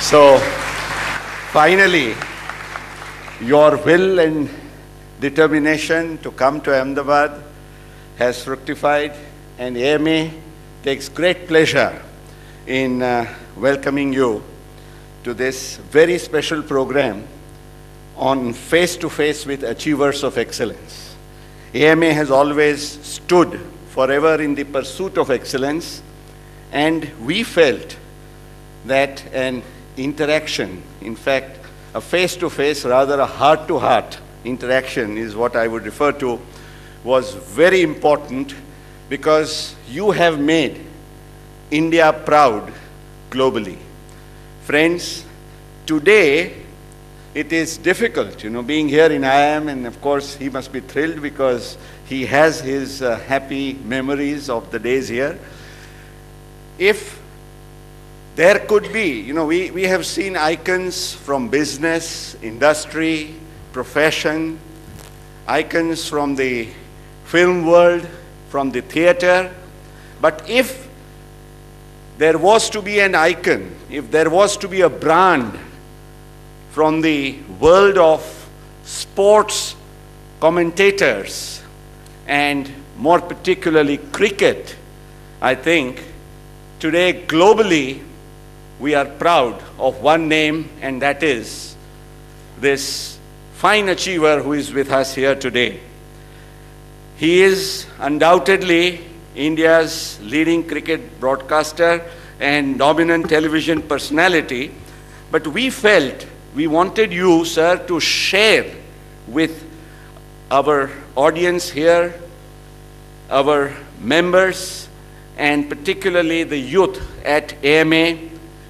So, finally, your will and determination to come to Ahmedabad has fructified, and AMA takes great pleasure in welcoming you to this very special program on face-to-face with achievers of excellence. AMA has always stood forever in the pursuit of excellence, and we felt that an interaction, in fact, a face-to-face, rather a heart-to-heart interaction is what I would refer to, was very important because you have made India proud globally. Friends, today it is difficult, being here in IIM, and of course he must be thrilled because he has his happy memories of the days here. If there could be, we have seen icons from business, industry, profession, icons from the film world, from the theater. But if there was to be an icon, if there was to be a brand from the world of sports commentators, and more particularly cricket, I think today globally we are proud of one name, and that is this fine achiever who is with us here today. He is undoubtedly India's leading cricket broadcaster and dominant television personality, but we felt we wanted you, sir, to share with our audience here, our members, and particularly the youth at AMA,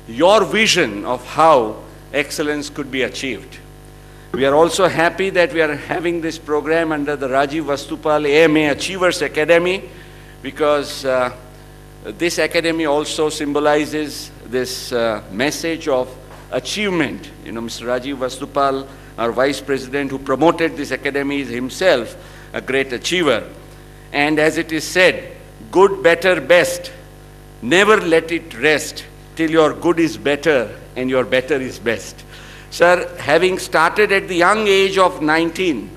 your vision of how excellence could be achieved. We are also happy that we are having this program under the Rajiv Vastupal AMA Achievers Academy, because this academy also symbolizes this message of achievement. Mr. Rajiv Vastupal, our Vice President who promoted this academy, is himself a great achiever. And as it is said, good, better, best, never let it rest till your good is better and your better is best. Sir, having started at the young age of 19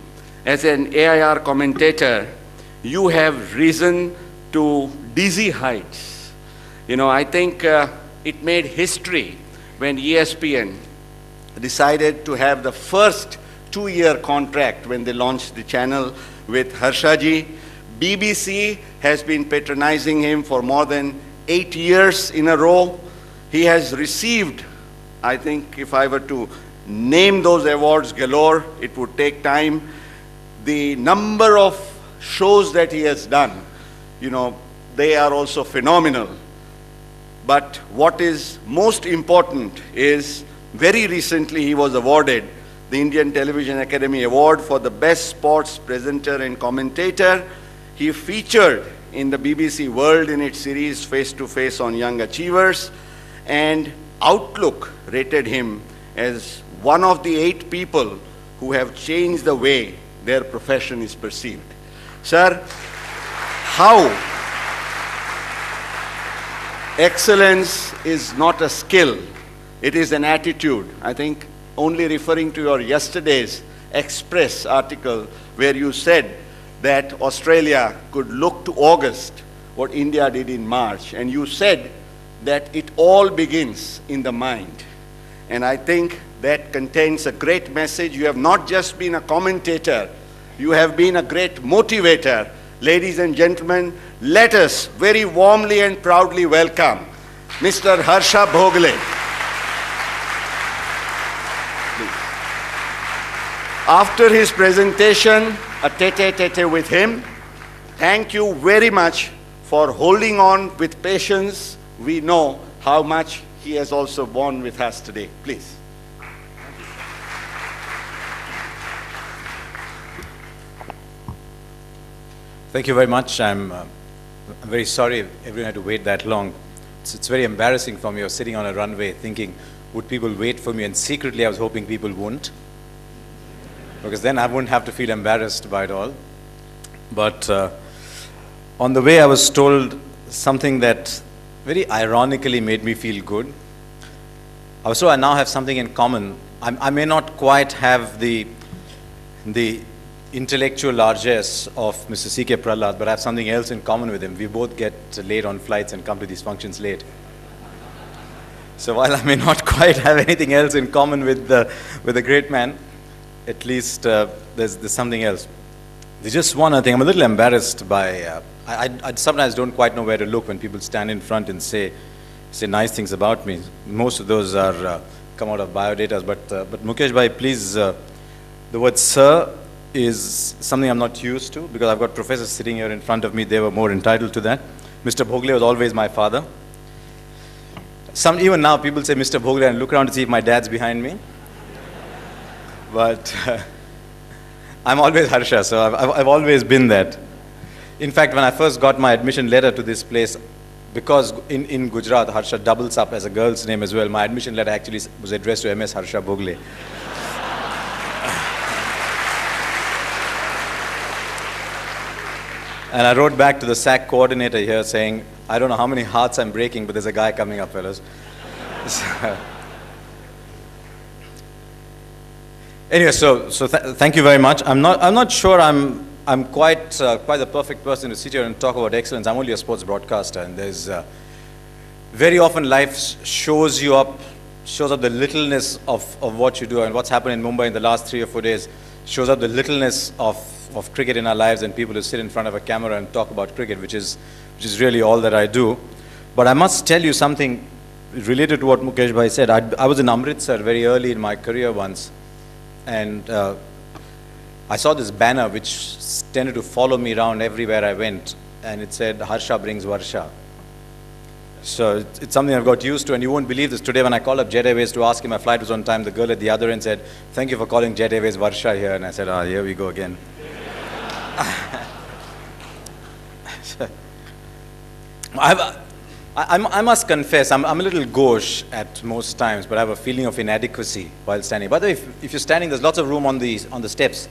as an AIR commentator, you have risen to dizzy heights. I think it made history when ESPN decided to have the first 2-year contract when they launched the channel with Harsha ji. BBC has been patronizing him for more than 8 years in a row. He has received, I think if I were to name those awards galore, it would take time. The number of shows that he has done, they are also phenomenal. But what is most important is, very recently he was awarded the Indian Television Academy Award for the Best Sports Presenter and Commentator. He featured in the BBC World in its series Face to Face on Young Achievers, and Outlook rated him as one of the 8 people who have changed the way their profession is perceived. Sir, how excellence is not a skill, it is an attitude. I think only referring to your yesterday's Express article where you said that Australia could look to August what India did in March, and you said that it all begins in the mind. And I think that contains a great message. You have not just been a commentator, you have been a great motivator. Ladies and gentlemen, let us very warmly and proudly welcome Mr. Harsha Bhogle. After his presentation, a tete-a-tete with him. Thank you very much for holding on with patience. We know how much he has also borne with us today. Please. Thank you very much. I'm very sorry everyone had to wait that long. It's very embarrassing for me. I was sitting on a runway thinking, would people wait for me? And secretly I was hoping people wouldn't, because then I wouldn't have to feel embarrassed by it all. But on the way I was told something that very ironically made me feel good. So I now have something in common. I may not quite have the intellectual largesse of Mr. C.K. Prahlad, but I have something else in common with him. We both get late on flights and come to these functions late. So while I may not quite have anything else in common with the great man, at least there's something else. There's just one other thing. I'm a little embarrassed by, I sometimes don't quite know where to look when people stand in front and say nice things about me. Most of those are come out of biodatas, but Mukesh bhai, please, the word sir is something I'm not used to, because I've got professors sitting here in front of me. They were more entitled to that. Mr. Bhogle was always my father. Even now people say Mr. Bhogle and look around to see if my dad's behind me. But I'm always Harsha, so I've always been that. In fact, when I first got my admission letter to this place, because in Gujarat, Harsha doubles up as a girl's name as well, my admission letter actually was addressed to MS Harsha Bhogle. And I wrote back to the SAC coordinator here saying, I don't know how many hearts I'm breaking, but there's a guy coming up, fellas. Anyway, so thank you very much. I'm not sure I'm quite the perfect person to sit here and talk about excellence. I'm only a sports broadcaster, and there's very often life shows up the littleness of what you do, and what's happened in Mumbai in the last 3 or 4 days shows up the littleness of cricket in our lives, and people who sit in front of a camera and talk about cricket, which is really all that I do. But I must tell you something related to what Mukesh bhai said. I was in Amritsar very early in my career once, and I saw this banner which tended to follow me around everywhere I went, and it said, Harsha brings Varsha. So it's something I've got used to, and you won't believe this. Today when I called up Jet Airways to ask if my flight was on time, the girl at the other end said, thank you for calling Jet Airways Varsha here. And I said, here we go again. I must confess, I'm a little gauche at most times, but I have a feeling of inadequacy while standing. By the way, if you're standing, there's lots of room on the steps.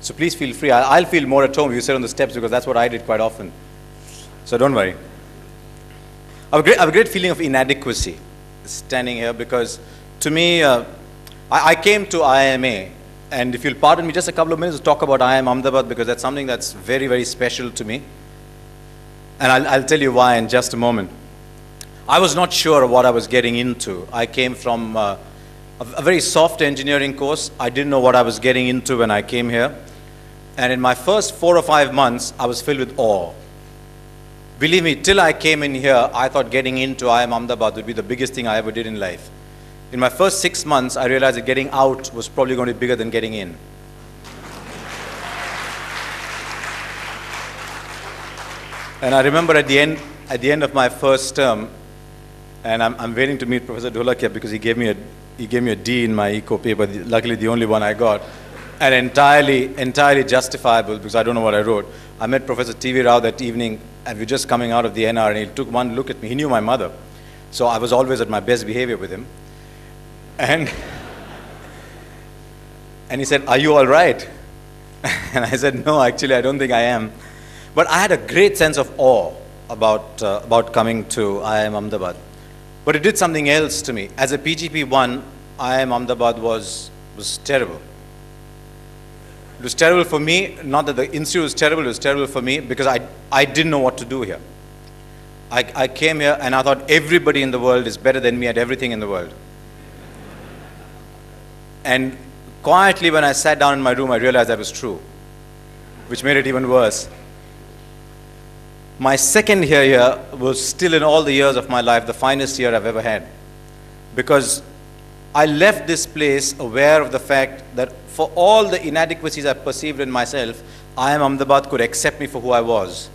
So please feel free. I'll feel more at home if you sit on the steps, because that's what I did quite often. So don't worry. I have a great feeling of inadequacy standing here, because to me, I came to IIM A, and if you'll pardon me just a couple of minutes to talk about IIM Ahmedabad, because that's something that's very, very special to me. And I'll tell you why in just a moment. I was not sure what I was getting into. I came from a very soft engineering course. I didn't know what I was getting into when I came here. And in my first 4 or 5 months, I was filled with awe. Believe me, till I came in here, I thought getting into IIM Ahmedabad would be the biggest thing I ever did in life. In my first 6 months, I realized that getting out was probably going to be bigger than getting in. And I remember at the end of my first term, and I'm waiting to meet Professor Dholakia, because he gave me a D in my eco paper, luckily the only one I got, and entirely justifiable, because I don't know what I wrote. I met Professor T.V. Rao that evening, and we were just coming out of the NR, and he took one look at me. He knew my mother, so I was always at my best behavior with him. And he said, are you all right? And I said, no, actually, I don't think I am. But I had a great sense of awe about coming to IIM Ahmedabad. But it did something else to me. As a PGP1, IIM Ahmedabad was terrible. It was terrible for me, not that the institute was terrible, it was terrible for me because I didn't know what to do here. I came here and I thought everybody in the world is better than me at everything in the world. And quietly when I sat down in my room, I realized that was true, which made it even worse. My second year here was still, in all the years of my life, the finest year I've ever had. Because I left this place aware of the fact that for all the inadequacies I perceived in myself, IIM Ahmedabad could accept me for who I was.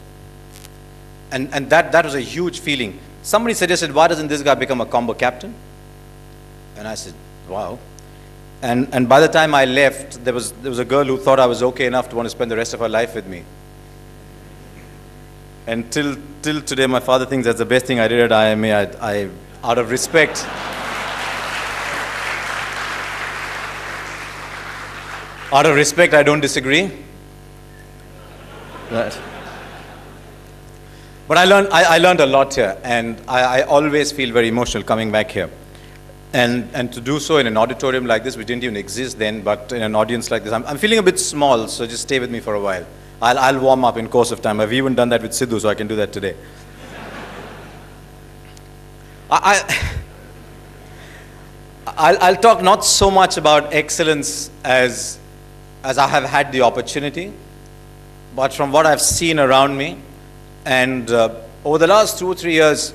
And that was a huge feeling. Somebody suggested, why doesn't this guy become a combo captain? And I said, wow. And by the time I left, there was a girl who thought I was okay enough to want to spend the rest of her life with me. And till today, my father thinks that's the best thing I did at IIM A. I out of respect, I don't disagree. Right. But I learned a lot here, and I always feel very emotional coming back here. And to do so in an auditorium like this, which didn't even exist then, but in an audience like this, I'm feeling a bit small, so just stay with me for a while. I'll warm up in course of time. I've even done that with Sidhu, so I can do that today. I'll talk not so much about excellence as I have had the opportunity, but from what I've seen around me, and over the last 2 or 3 years,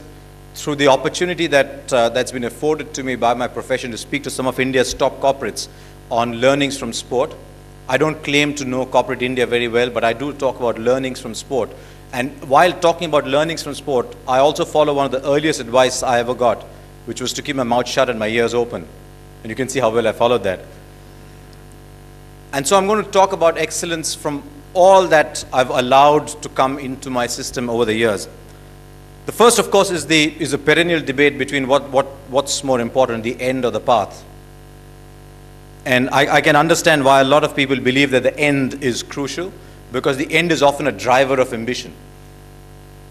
through the opportunity that's been afforded to me by my profession to speak to some of India's top corporates on learnings from sport. I don't claim to know corporate India very well, but I do talk about learnings from sport. And while talking about learnings from sport, I also follow one of the earliest advice I ever got, which was to keep my mouth shut and my ears open. And you can see how well I followed that. And so I'm going to talk about excellence from all that I've allowed to come into my system over the years. The first, of course, is a perennial debate between what's more important, the end or the path. And I can understand why a lot of people believe that the end is crucial, because the end is often a driver of ambition.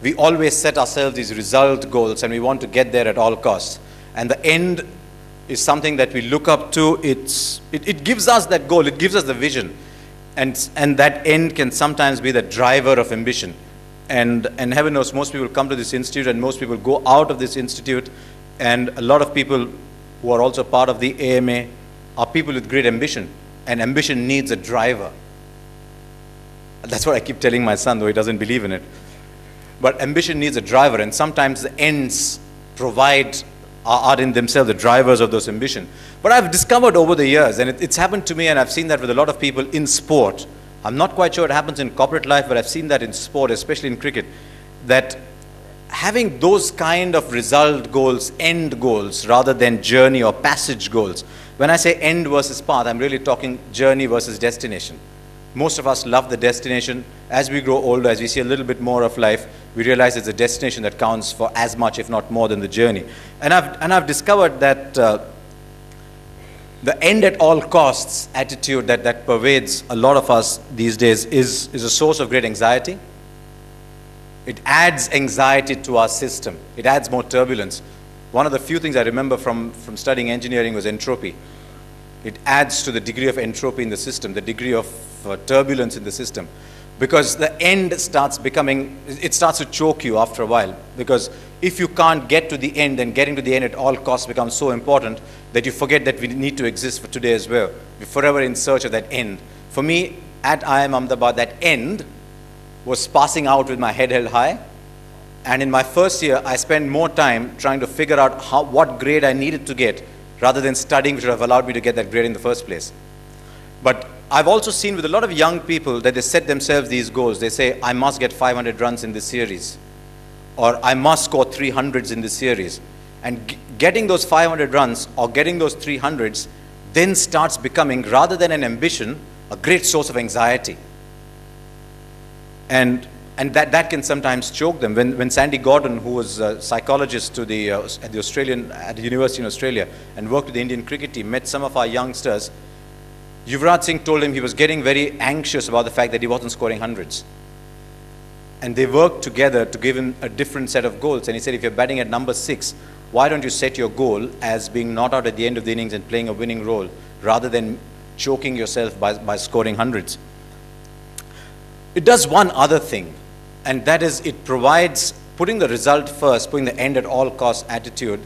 We always set ourselves these result goals and we want to get there at all costs. And the end is something that we look up to. It gives us that goal, it gives us the vision. And that end can sometimes be the driver of ambition. And heaven knows, most people come to this institute and most people go out of this institute, and a lot of people who are also part of the AMA are people with great ambition, and ambition needs a driver. That's what I keep telling my son, though he doesn't believe in it. But ambition needs a driver, and sometimes the ends are in themselves the drivers of those ambition. But I've discovered over the years, and it's happened to me, and I've seen that with a lot of people in sport. I'm not quite sure it happens in corporate life, but I've seen that in sport, especially in cricket, that having those kind of result goals, end goals, rather than journey or passage goals. When I say end versus path, I'm really talking journey versus destination. Most of us love the destination. As we grow older, as we see a little bit more of life, we realize it's a destination that counts for as much, if not more, than the journey. And I've discovered that the end at all costs attitude that pervades a lot of us these days is a source of great anxiety. It adds anxiety to our system. It adds more turbulence. One of the few things I remember from studying engineering was entropy. It adds to the degree of entropy in the system, the degree of turbulence in the system. Because the end starts to choke you after a while. Because if you can't get to the end, then getting to the end at all costs becomes so important that you forget that we need to exist for today as well. We're forever in search of that end. For me, at IIM Ahmedabad, that end was passing out with my head held high. And in my first year, I spent more time trying to figure out what grade I needed to get, rather than studying, which would have allowed me to get that grade in the first place. But I've also seen with a lot of young people that they set themselves these goals. They say, I must get 500 runs in this series, or I must score 300s in this series. And getting those 500 runs or getting those 300s then starts becoming, rather than an ambition, a great source of anxiety. And that can sometimes choke them. When Sandy Gordon, who was a psychologist at the University in Australia and worked with the Indian cricket team, met some of our youngsters, Yuvraj Singh told him he was getting very anxious about the fact that he wasn't scoring hundreds. And they worked together to give him a different set of goals. And he said, if you're batting at number 6, why don't you set your goal as being not out at the end of the innings and playing a winning role, rather than choking yourself by scoring hundreds? It does one other thing, and that is it provides, putting the result first, putting the end at all costs attitude,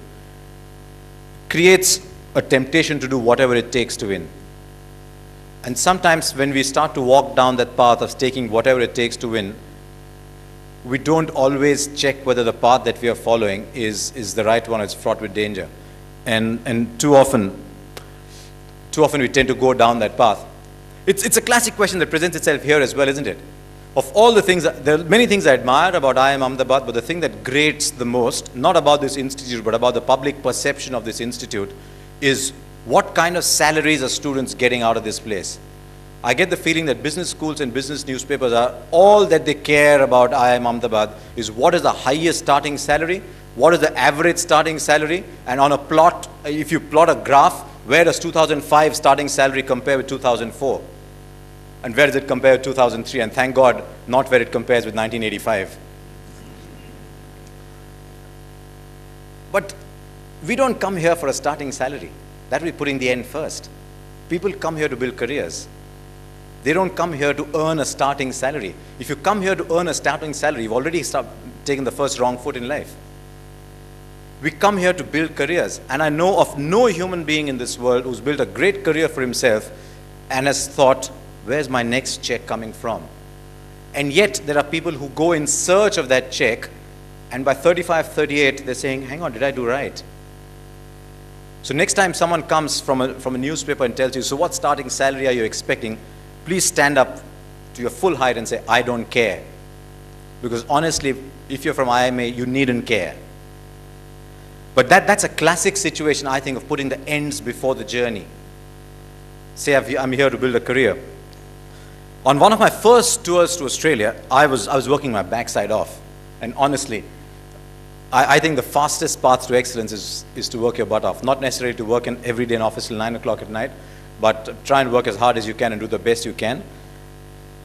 creates a temptation to do whatever it takes to win. And sometimes when we start to walk down that path of taking whatever it takes to win, we don't always check whether the path that we are following is the right one. It's fraught with danger. And too often we tend to go down that path. It's a classic question that presents itself here as well, isn't it? Of all the things, there are many things I admire about IIM Ahmedabad, but the thing that grates the most, not about this institute, but about the public perception of this institute, is what kind of salaries are students getting out of this place? I get the feeling that business schools and business newspapers are all that they care about IIM Ahmedabad is what is the highest starting salary, what is the average starting salary, and on a plot, if you plot a graph, where does 2005 starting salary compare with 2004? And where does it compare with 2003? And thank God, not where it compares with 1985. But we don't come here for a starting salary. That will be putting the end first. People come here to build careers. They don't come here to earn a starting salary. If you come here to earn a starting salary, you've already taken the first wrong foot in life. We come here to build careers. And I know of no human being in this world who's built a great career for himself and has thought, where's my next check coming from? And yet, there are people who go in search of that check, and by 35, 38, they're saying, hang on, did I do right? So next time someone comes from a newspaper and tells you, so what starting salary are you expecting? Please stand up to your full height and say, I don't care. Because honestly, if you're from IIM A, you needn't care. But that's a classic situation, I think, of putting the ends before the journey. Say, I'm here to build a career. On one of my first tours to Australia, I was working my backside off. And honestly, I think the fastest path to excellence is to work your butt off. Not necessarily to work every day in office till 9 o'clock at night, but try and work as hard as you can and do the best you can.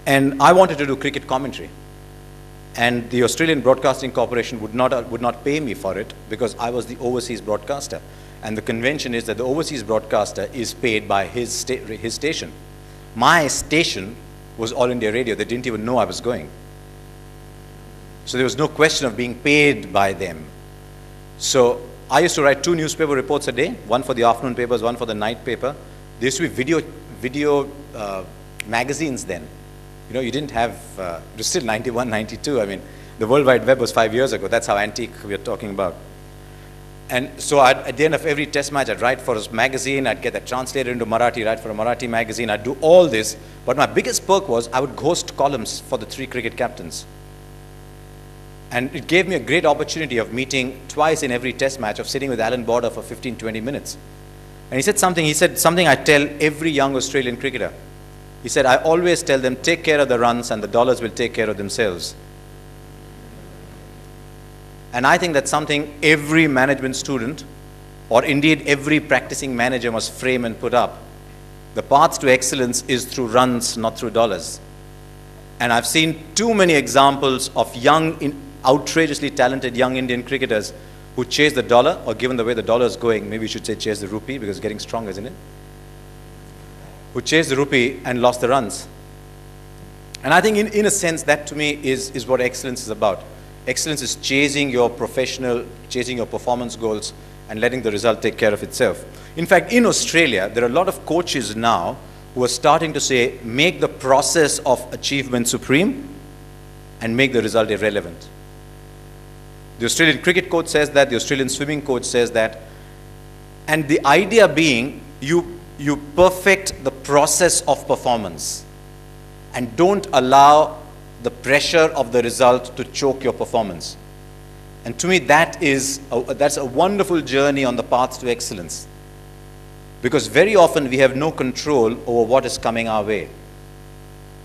And I wanted to do cricket commentary. And the Australian Broadcasting Corporation would not pay me for it because I was the overseas broadcaster. And the convention is that the overseas broadcaster is paid by his station. My station was All India Radio. They didn't even know I was going. So there was no question of being paid by them. So I used to write 2 newspaper reports a day, one for the afternoon papers, one for the night paper. There used to be video magazines then. You know, you didn't have, it was still 91, 92. I mean, the World Wide Web was 5 years ago. That's how antique we're talking about. And so at the end of every test match, I'd write for a magazine. I'd get that translated into Marathi, write for a Marathi magazine. I'd do all this. But my biggest perk was I would host columns for the 3 cricket captains. And it gave me a great opportunity of meeting twice in every test match, of sitting with Alan Border for 15, 20 minutes. And he said something I tell every young Australian cricketer. He said, I always tell them, take care of the runs and the dollars will take care of themselves. And I think that's something every management student, or indeed every practicing manager, must frame and put up. The path to excellence is through runs, not through dollars. And I've seen too many examples of outrageously talented young Indian cricketers who chase the dollar, or given the way the dollar is going, maybe we should say chase the rupee because it's getting stronger, isn't it? Who chased the rupee and lost the runs. And I think in a sense that to me is what excellence is about. Excellence is chasing your performance goals and letting the result take care of itself. In fact, in Australia, there are a lot of coaches now who are starting to say, make the process of achievement supreme and make the result irrelevant. The Australian cricket coach says that, the Australian swimming coach says that. And the idea being, you perfect the process of performance and don't allow the pressure of the result to choke your performance. And to me, that's a wonderful journey on the path to excellence. Because very often we have no control over what is coming our way.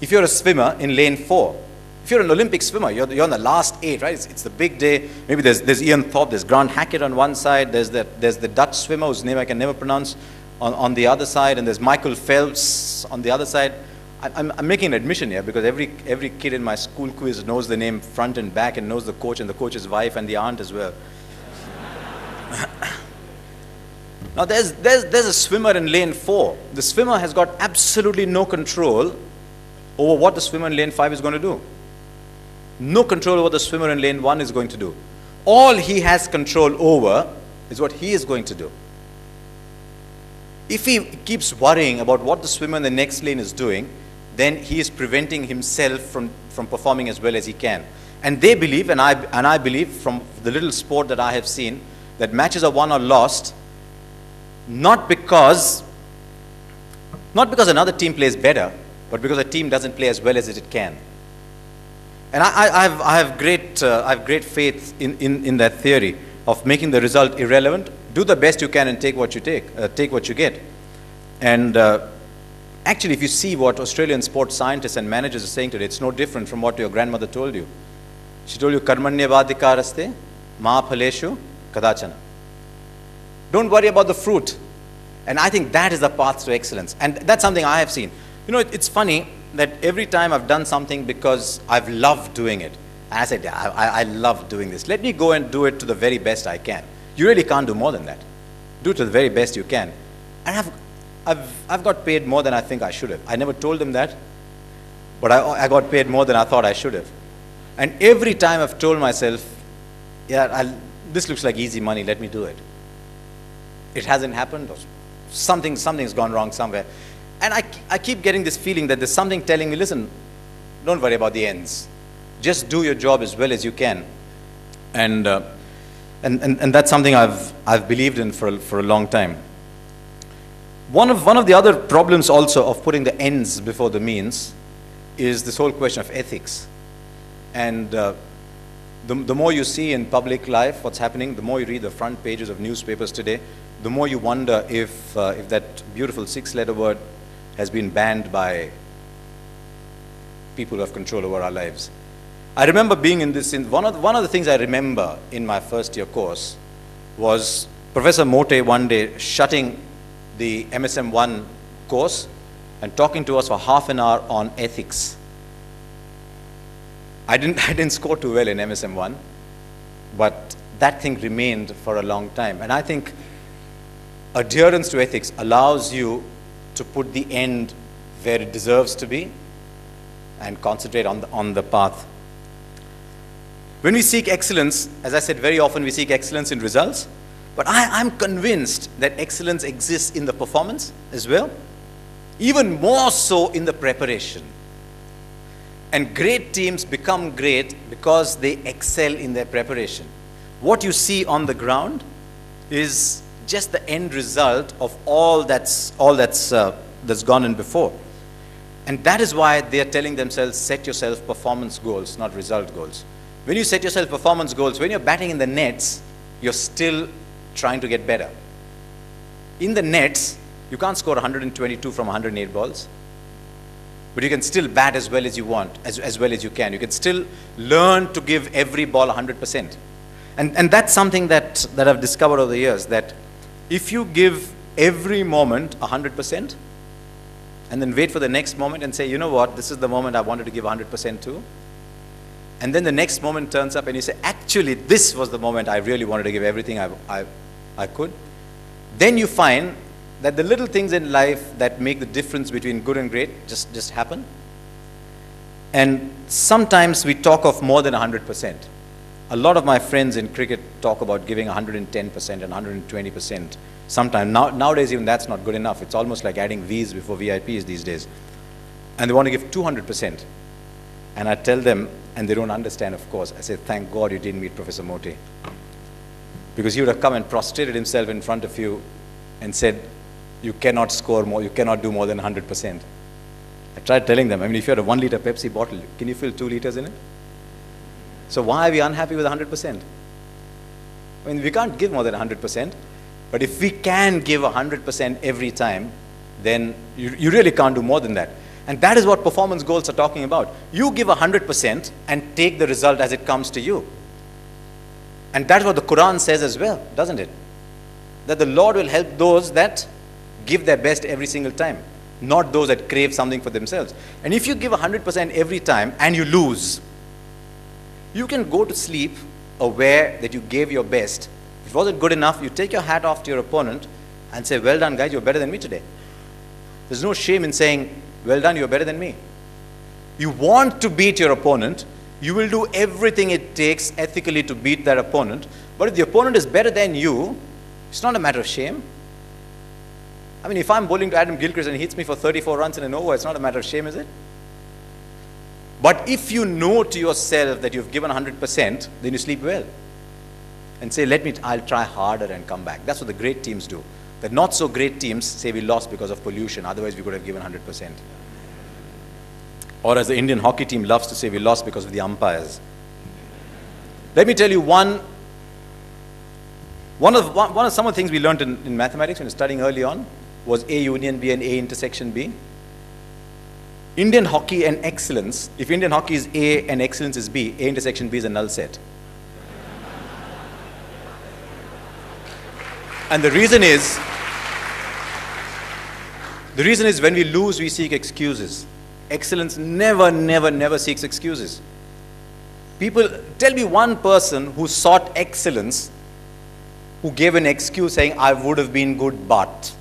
If you're a swimmer in lane 4, if you're an Olympic swimmer, you're on the last 8, right? It's the big day. Maybe there's Ian Thorpe, there's Grant Hackett on one side, there's the Dutch swimmer whose name I can never pronounce on the other side, and there's Michael Phelps on the other side. I'm making an admission here because every kid in my school quiz knows the name front and back and knows the coach and the coach's wife and the aunt as well. Now there's a swimmer in lane 4. The swimmer has got absolutely no control over what the swimmer in lane 5 is going to do. No control over what the swimmer in lane 1 is going to do. All he has control over is what he is going to do. If he keeps worrying about what the swimmer in the next lane is doing, then he is preventing himself from performing as well as he can. And they believe, and I believe from the little sport that I have seen, that matches are won or lost not because another team plays better, but because a team doesn't play as well as it can. And I have great faith in that theory of making the result irrelevant. Do the best you can and take what you take what you get. And actually, if you see what Australian sports scientists and managers are saying today, it's no different from what your grandmother told you. She told you, karmanyavadikaraste ma phaleshu kadachana. Don't worry about the fruit. And I think that is the path to excellence. And that's something I have seen. You know, it's funny that every time I've done something because I've loved doing it, and I said, I love doing this. Let me go and do it to the very best I can. You really can't do more than that. Do it to the very best you can. And I've got paid more than I think I should have. I never told them that, but I got paid more than I thought I should have. And every time I've told myself, yeah, this looks like easy money, let me do it. It hasn't happened, or something's gone wrong somewhere. And I keep getting this feeling that there's something telling me, listen, don't worry about the ends. Just do your job as well as you can. And that's something I've believed in for a long time. One of the other problems also of putting the ends before the means is this whole question of ethics. And the more you see in public life what's happening, the more you read the front pages of newspapers today, the more you wonder if that beautiful 6-letter word has been banned by people who have control over our lives. I remember being in this, one of the things I remember in my first year course was Professor Mote one day shutting the MSM1 course and talking to us for half an hour on ethics. I didn't score too well in MSM1, but that thing remained for a long time. And I think adherence to ethics allows you to put the end where it deserves to be and concentrate on the path. When we seek excellence, as I said, very often we seek excellence in results, but I'm convinced that excellence exists in the performance as well, even more so in the preparation. And great teams become great because they excel in their preparation. What you see on the ground is just the end result of all that's gone in before. And that is why they are telling themselves, set yourself performance goals, not result goals. When you set yourself performance goals, when you're batting in the nets, you're still trying to get better. In the nets, you can't score 122 from 108 balls, but you can still bat as well as you want, as well as you can. You can still learn to give every ball 100%. And that's something that I've discovered over the years, that if you give every moment 100%, and then wait for the next moment and say, you know what, this is the moment I wanted to give 100% to, and then the next moment turns up and you say, actually, this was the moment I really wanted to give everything I could, then you find that the little things in life that make the difference between good and great just happen. And sometimes we talk of more than 100%. A lot of my friends in cricket talk about giving 110% and 120%. Sometimes, nowadays even that's not good enough. It's almost like adding V's before VIPs these days. And they want to give 200%. And I tell them, and they don't understand, of course. I say, thank God you didn't meet Professor Mote. Because he would have come and prostrated himself in front of you and said, you cannot score more, you cannot do more than 100%. I tried telling them, I mean, if you had a 1 liter Pepsi bottle, can you fill 2 liters in it? So why are we unhappy with 100%? I mean, we can't give more than 100%, but if we can give 100% every time, then you really can't do more than that. And that is what performance goals are talking about. You give 100% and take the result as it comes to you. And that's what the Quran says as well, doesn't it? That the Lord will help those that give their best every single time, not those that crave something for themselves. And if you give 100% every time and you lose, you can go to sleep aware that you gave your best. If it wasn't good enough, you take your hat off to your opponent and say, well done guys, you're better than me today. There's no shame in saying, well done, you're better than me. You want to beat your opponent, you will do everything it takes ethically to beat that opponent. But if the opponent is better than you, it's not a matter of shame. I mean, if I'm bowling to Adam Gilchrist and he hits me for 34 runs in an over, it's not a matter of shame, is it? But if you know to yourself that you've given 100%, then you sleep well. And say, I'll try harder and come back. That's what the great teams do. The not so great teams say we lost because of pollution, otherwise we could have given 100%. Or as the Indian hockey team loves to say, we lost because of the umpires. Let me tell you some of the things we learned in mathematics when we were studying early on was A union B and A intersection B. Indian hockey and excellence, if Indian hockey is A and excellence is B, A intersection B is a null set. And the reason is when we lose, we seek excuses. Excellence never seeks excuses. People, tell me one person who sought excellence who gave an excuse saying, I would have been good, but.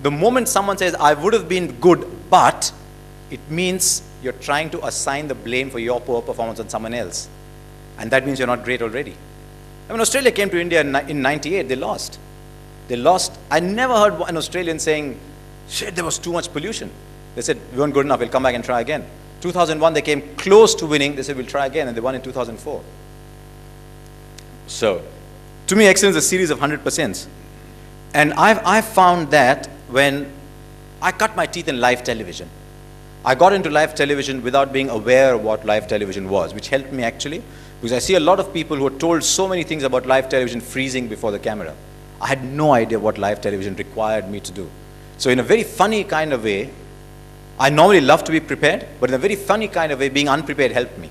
The moment someone says, I would have been good, but, it means you're trying to assign the blame for your poor performance on someone else. And that means you're not great already. I mean, Australia came to India in 98, they lost. They lost. I never heard an Australian saying, shit, there was too much pollution. They said, we weren't good enough, we'll come back and try again. 2001, they came close to winning. They said, we'll try again, and they won in 2004. So, to me, excellence is a series of 100%. And I've found that when I cut my teeth in live television. I got into live television without being aware of what live television was, which helped me actually, because I see a lot of people who are told so many things about live television freezing before the camera. I had no idea what live television required me to do. So in a very funny kind of way, I normally love to be prepared, but in a very funny kind of way, being unprepared helped me.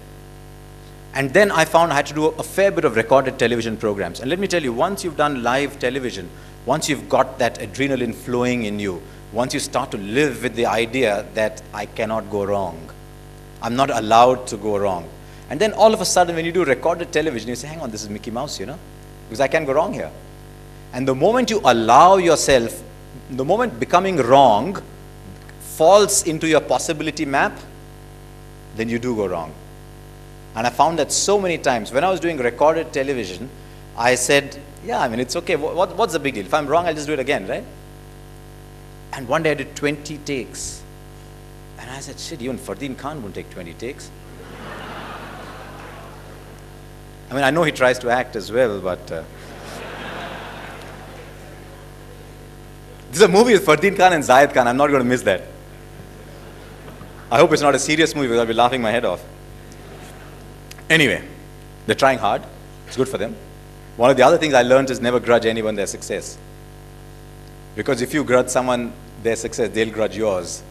And then I found I had to do a fair bit of recorded television programs. And let me tell you, once you've done live television, once you've got that adrenaline flowing in you, once you start to live with the idea that I cannot go wrong, I'm not allowed to go wrong. And then all of a sudden, when you do recorded television, you say, hang on, this is Mickey Mouse, you know, because I can't go wrong here. And the moment you allow yourself, the moment becoming wrong falls into your possibility map, then you do go wrong. And I found that so many times. When I was doing recorded television, I said, yeah, I mean, it's okay. What's the big deal? If I'm wrong, I'll just do it again, right? And one day I did 20 takes. And I said, shit, even Fardeen Khan won't take 20 takes. I mean, I know he tries to act as well, but... This is a movie with Fardeen Khan and Zayed Khan. I'm not going to miss that. I hope it's not a serious movie because I'll be laughing my head off. Anyway, they're trying hard. It's good for them. One of the other things I learned is never grudge anyone their success. Because if you grudge someone their success, they'll grudge yours.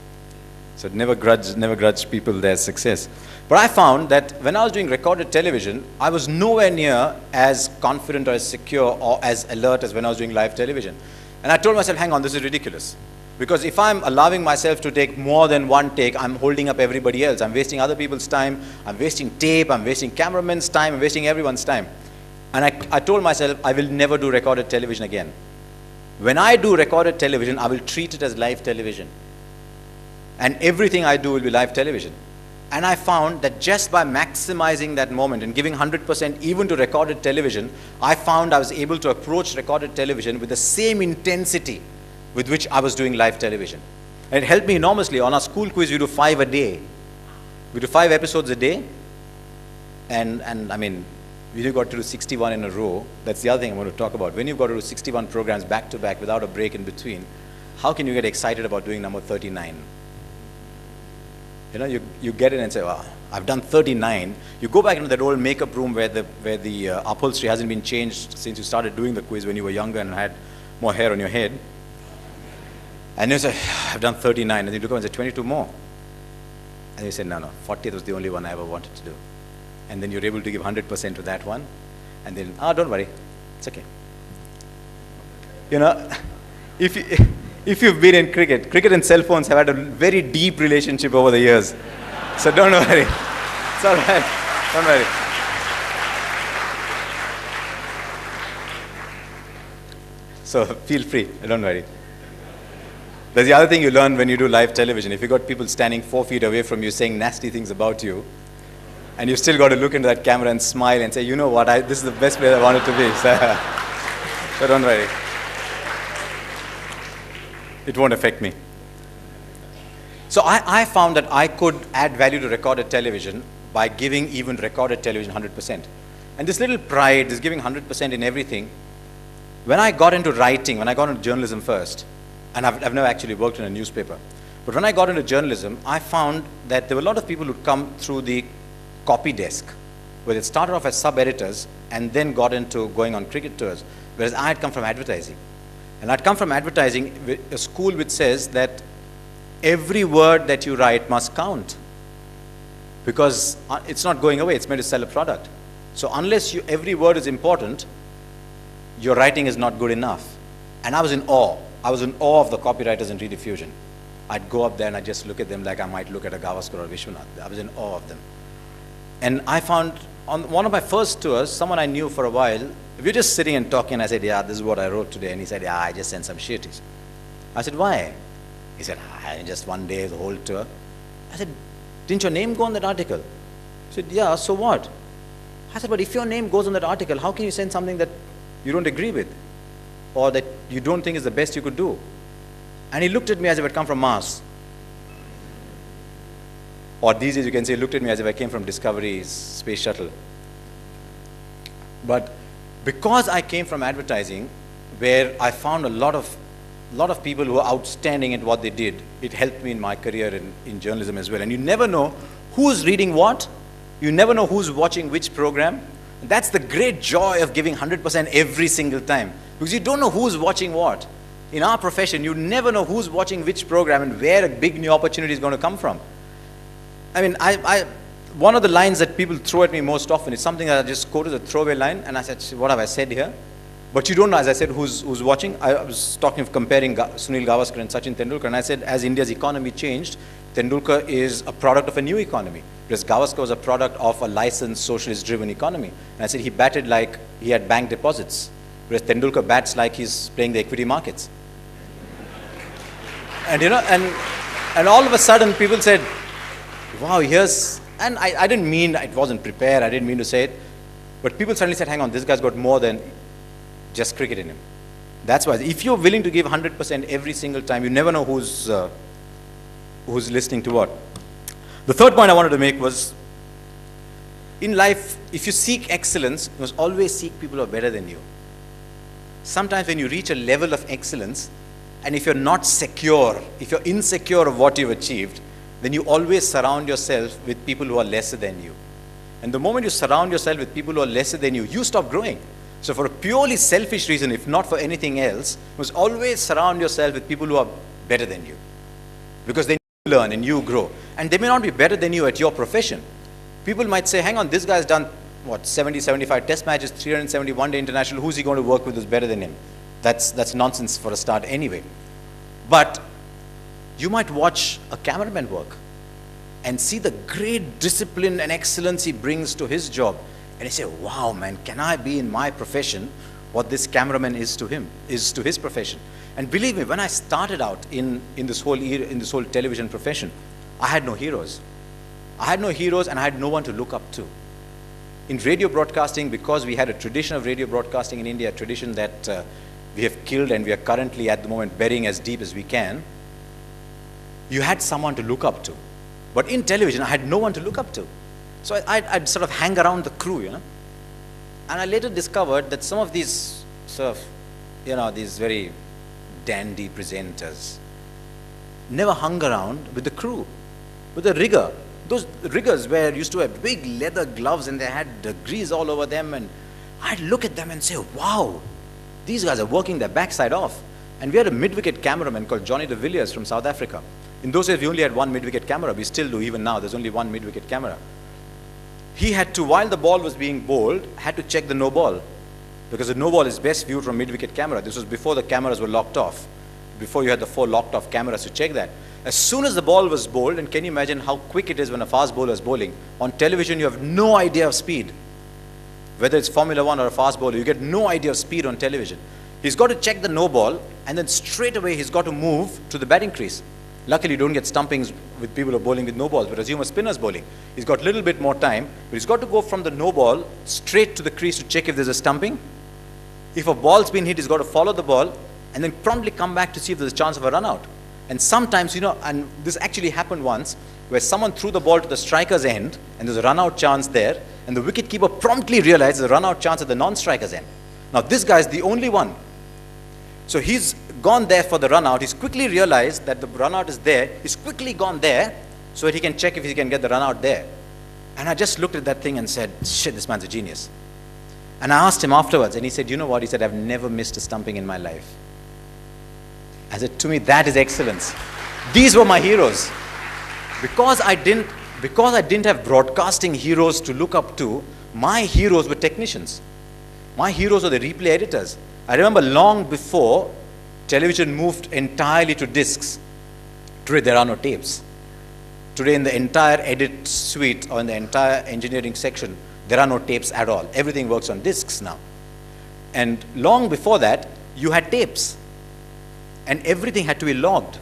So never grudge people their success. But I found that when I was doing recorded television, I was nowhere near as confident or as secure or as alert as when I was doing live television. And I told myself, hang on, this is ridiculous. Because if I'm allowing myself to take more than one take, I'm holding up everybody else. I'm wasting other people's time. I'm wasting tape. I'm wasting cameraman's time. I'm wasting everyone's time. And I told myself, I will never do recorded television again. When I do recorded television, I will treat it as live television. And everything I do will be live television. And I found that just by maximizing that moment and giving 100% even to recorded television, I found I was able to approach recorded television with the same intensity with which I was doing live television. And it helped me enormously. On our school quiz, we do 5 a day. We do 5 episodes a day. And I mean, we got to do 61 in a row. That's the other thing I want to talk about. When you've got to do 61 programs back to back without a break in between, how can you get excited about doing number 39? You know, you get in and say, well, I've done 39. You go back into that old makeup room where the upholstery hasn't been changed since you started doing the quiz when you were younger and had more hair on your head. And you say, I've done 39. And you look up and say, 22 more. And you say, no, 40th was the only one I ever wanted to do. And then you're able to give 100% to that one. And then, don't worry, it's okay. You know, if you've been in cricket and cell phones have had a very deep relationship over the years. So don't worry. It's all right. Don't worry. So feel free. Don't worry. There's the other thing you learn when you do live television. If you've got people standing 4 feet away from you saying nasty things about you, and you've still got to look into that camera and smile and say, you know what, this is the best place I wanted to be. So don't worry. It won't affect me. So I found that I could add value to recorded television by giving even recorded television 100%. And this little pride, this giving 100% in everything, when I got into writing, when I got into journalism first, and I've never actually worked in a newspaper, but when I got into journalism, I found that there were a lot of people who'd come through the copy desk, where they started off as sub-editors and then got into going on cricket tours, whereas I had come from advertising. And I'd come from advertising, a school which says that every word that you write must count, because it's not going away, it's meant to sell a product. So unless every word is important, your writing is not good enough. And I was in awe. I was in awe of the copywriters in Rediffusion. I'd go up there and I'd just look at them like I might look at a Gavaskar or Vishwanath. I was in awe of them. And I found on one of my first tours, someone I knew for a while, we were just sitting and talking, and I said, yeah, this is what I wrote today. And he said, yeah, I just sent some shit. I said, why? He said, just one day, the whole tour. I said, didn't your name go on that article? He said, yeah, so what? I said, but if your name goes on that article, how can you send something that you don't agree with? Or that you don't think is the best you could do? And he looked at me as if I'd come from Mars. Or these days you can say, he looked at me as if I came from Discovery's space shuttle. But because I came from advertising, where I found a lot of people who are outstanding at what they did, it helped me in my career in journalism as well. And you never know who's reading what, you never know who's watching which program. And that's the great joy of giving 100% every single time, because you don't know who's watching what. In our profession, you never know who's watching which program and where a big new opportunity is going to come from. I mean, one of the lines that people throw at me most often is something that I just quoted as a throwaway line, and I said, what have I said here? But you don't know, as I said, who's watching. I was comparing Sunil Gavaskar and Sachin Tendulkar, and I said, as India's economy changed, Tendulkar is a product of a new economy, whereas Gavaskar was a product of a licensed, socialist-driven economy. And I said, he batted like he had bank deposits, whereas Tendulkar bats like he's playing the equity markets. And and all of a sudden, people said, wow, and I didn't mean, it wasn't prepared, I didn't mean to say it, but people suddenly said, hang on, this guy's got more than just cricket in him. That's why, if you're willing to give 100% every single time, you never know who's listening to what. The third point I wanted to make was, in life, if you seek excellence, you must always seek people who are better than you. Sometimes when you reach a level of excellence, and if you're not secure, if you're insecure of what you've achieved, then you always surround yourself with people who are lesser than you. And the moment you surround yourself with people who are lesser than you, you stop growing. So for a purely selfish reason, if not for anything else, you must always surround yourself with people who are better than you. Because then you learn and you grow. And they may not be better than you at your profession. People might say, hang on, this guy's done, 70, 75 test matches, 371 day international, who's he going to work with who's better than him? That's nonsense for a start anyway. But you might watch a cameraman work and see the great discipline and excellence he brings to his job. And you say, wow, man, can I be in my profession what this cameraman is to his profession? And believe me, when I started out in this whole television profession, I had no heroes. I had no heroes and I had no one to look up to. In radio broadcasting, because we had a tradition of radio broadcasting in India, a tradition that we have killed and we are currently at the moment burying as deep as we can, you had someone to look up to. But in television, I had no one to look up to. So I'd sort of hang around the crew, And I later discovered that some of these these very dandy presenters never hung around with the crew, with the rigger. Those riggers used to have big leather gloves and they had grease all over them, and I'd look at them and say, wow, these guys are working their backside off. And we had a mid-wicket cameraman called Johnny de Villiers from South Africa. In those days, we only had one mid-wicket camera. We still do, even now. There's only one mid-wicket camera. He had to, while the ball was being bowled, had to check the no ball. Because the no ball is best viewed from mid-wicket camera. This was before the cameras were locked off. Before you had the 4 locked off cameras to check that. As soon as the ball was bowled, and can you imagine how quick it is when a fast bowler is bowling? On television, you have no idea of speed. Whether it's Formula 1 or a fast bowler, you get no idea of speed on television. He's got to check the no ball, and then straight away he's got to move to the batting crease. Luckily, you don't get stumpings with people who are bowling with no balls, but assume a spinner's bowling. He's got a little bit more time, but he's got to go from the no ball straight to the crease to check if there's a stumping. If a ball's been hit, he's got to follow the ball, and then promptly come back to see if there's a chance of a run out. And sometimes, and this actually happened once, where someone threw the ball to the striker's end, and there's a run out chance there, and the wicketkeeper promptly realized there's a run out chance at the non-striker's end. Now, this guy's the only one. So he's gone there for the run out. He's quickly realized that the run out is there. He's quickly gone there so that he can check if he can get the run out there. And I just looked at that thing and said, shit, this man's a genius. And I asked him afterwards, and he said, you know what? He said, I've never missed a stumping in my life. I said, to me, that is excellence. These were my heroes. Because I didn't have broadcasting heroes to look up to, my heroes were technicians. My heroes were the replay editors. I remember long before television moved entirely to discs. Today there are no tapes. Today in the entire edit suite or in the entire engineering section, There are no tapes at all. Everything works on discs now. And long before that, you had tapes. And everything had to be logged.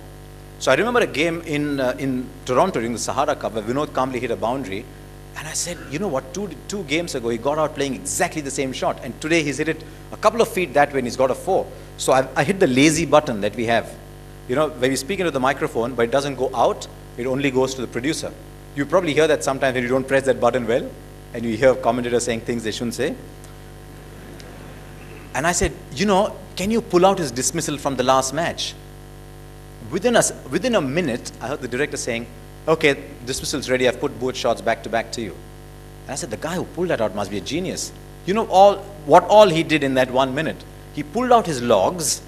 So I remember a game in Toronto during the Sahara Cup where Vinod Kambli hit a boundary. And I said, you know what, two games ago, he got out playing exactly the same shot. And today he's hit it a couple of feet that way and he's got a 4. So I hit the lazy button that we have. You know, when we speak into the microphone, but it doesn't go out, it only goes to the producer. You probably hear that sometimes when you don't press that button well, and you hear commentators saying things they shouldn't say. And I said, you know, can you pull out his dismissal from the last match? Within a minute, I heard the director saying, okay, dismissal's ready, I've put both shots back to back to you. And I said, the guy who pulled that out must be a genius. You know what all he did in that 1 minute? He pulled out his logs.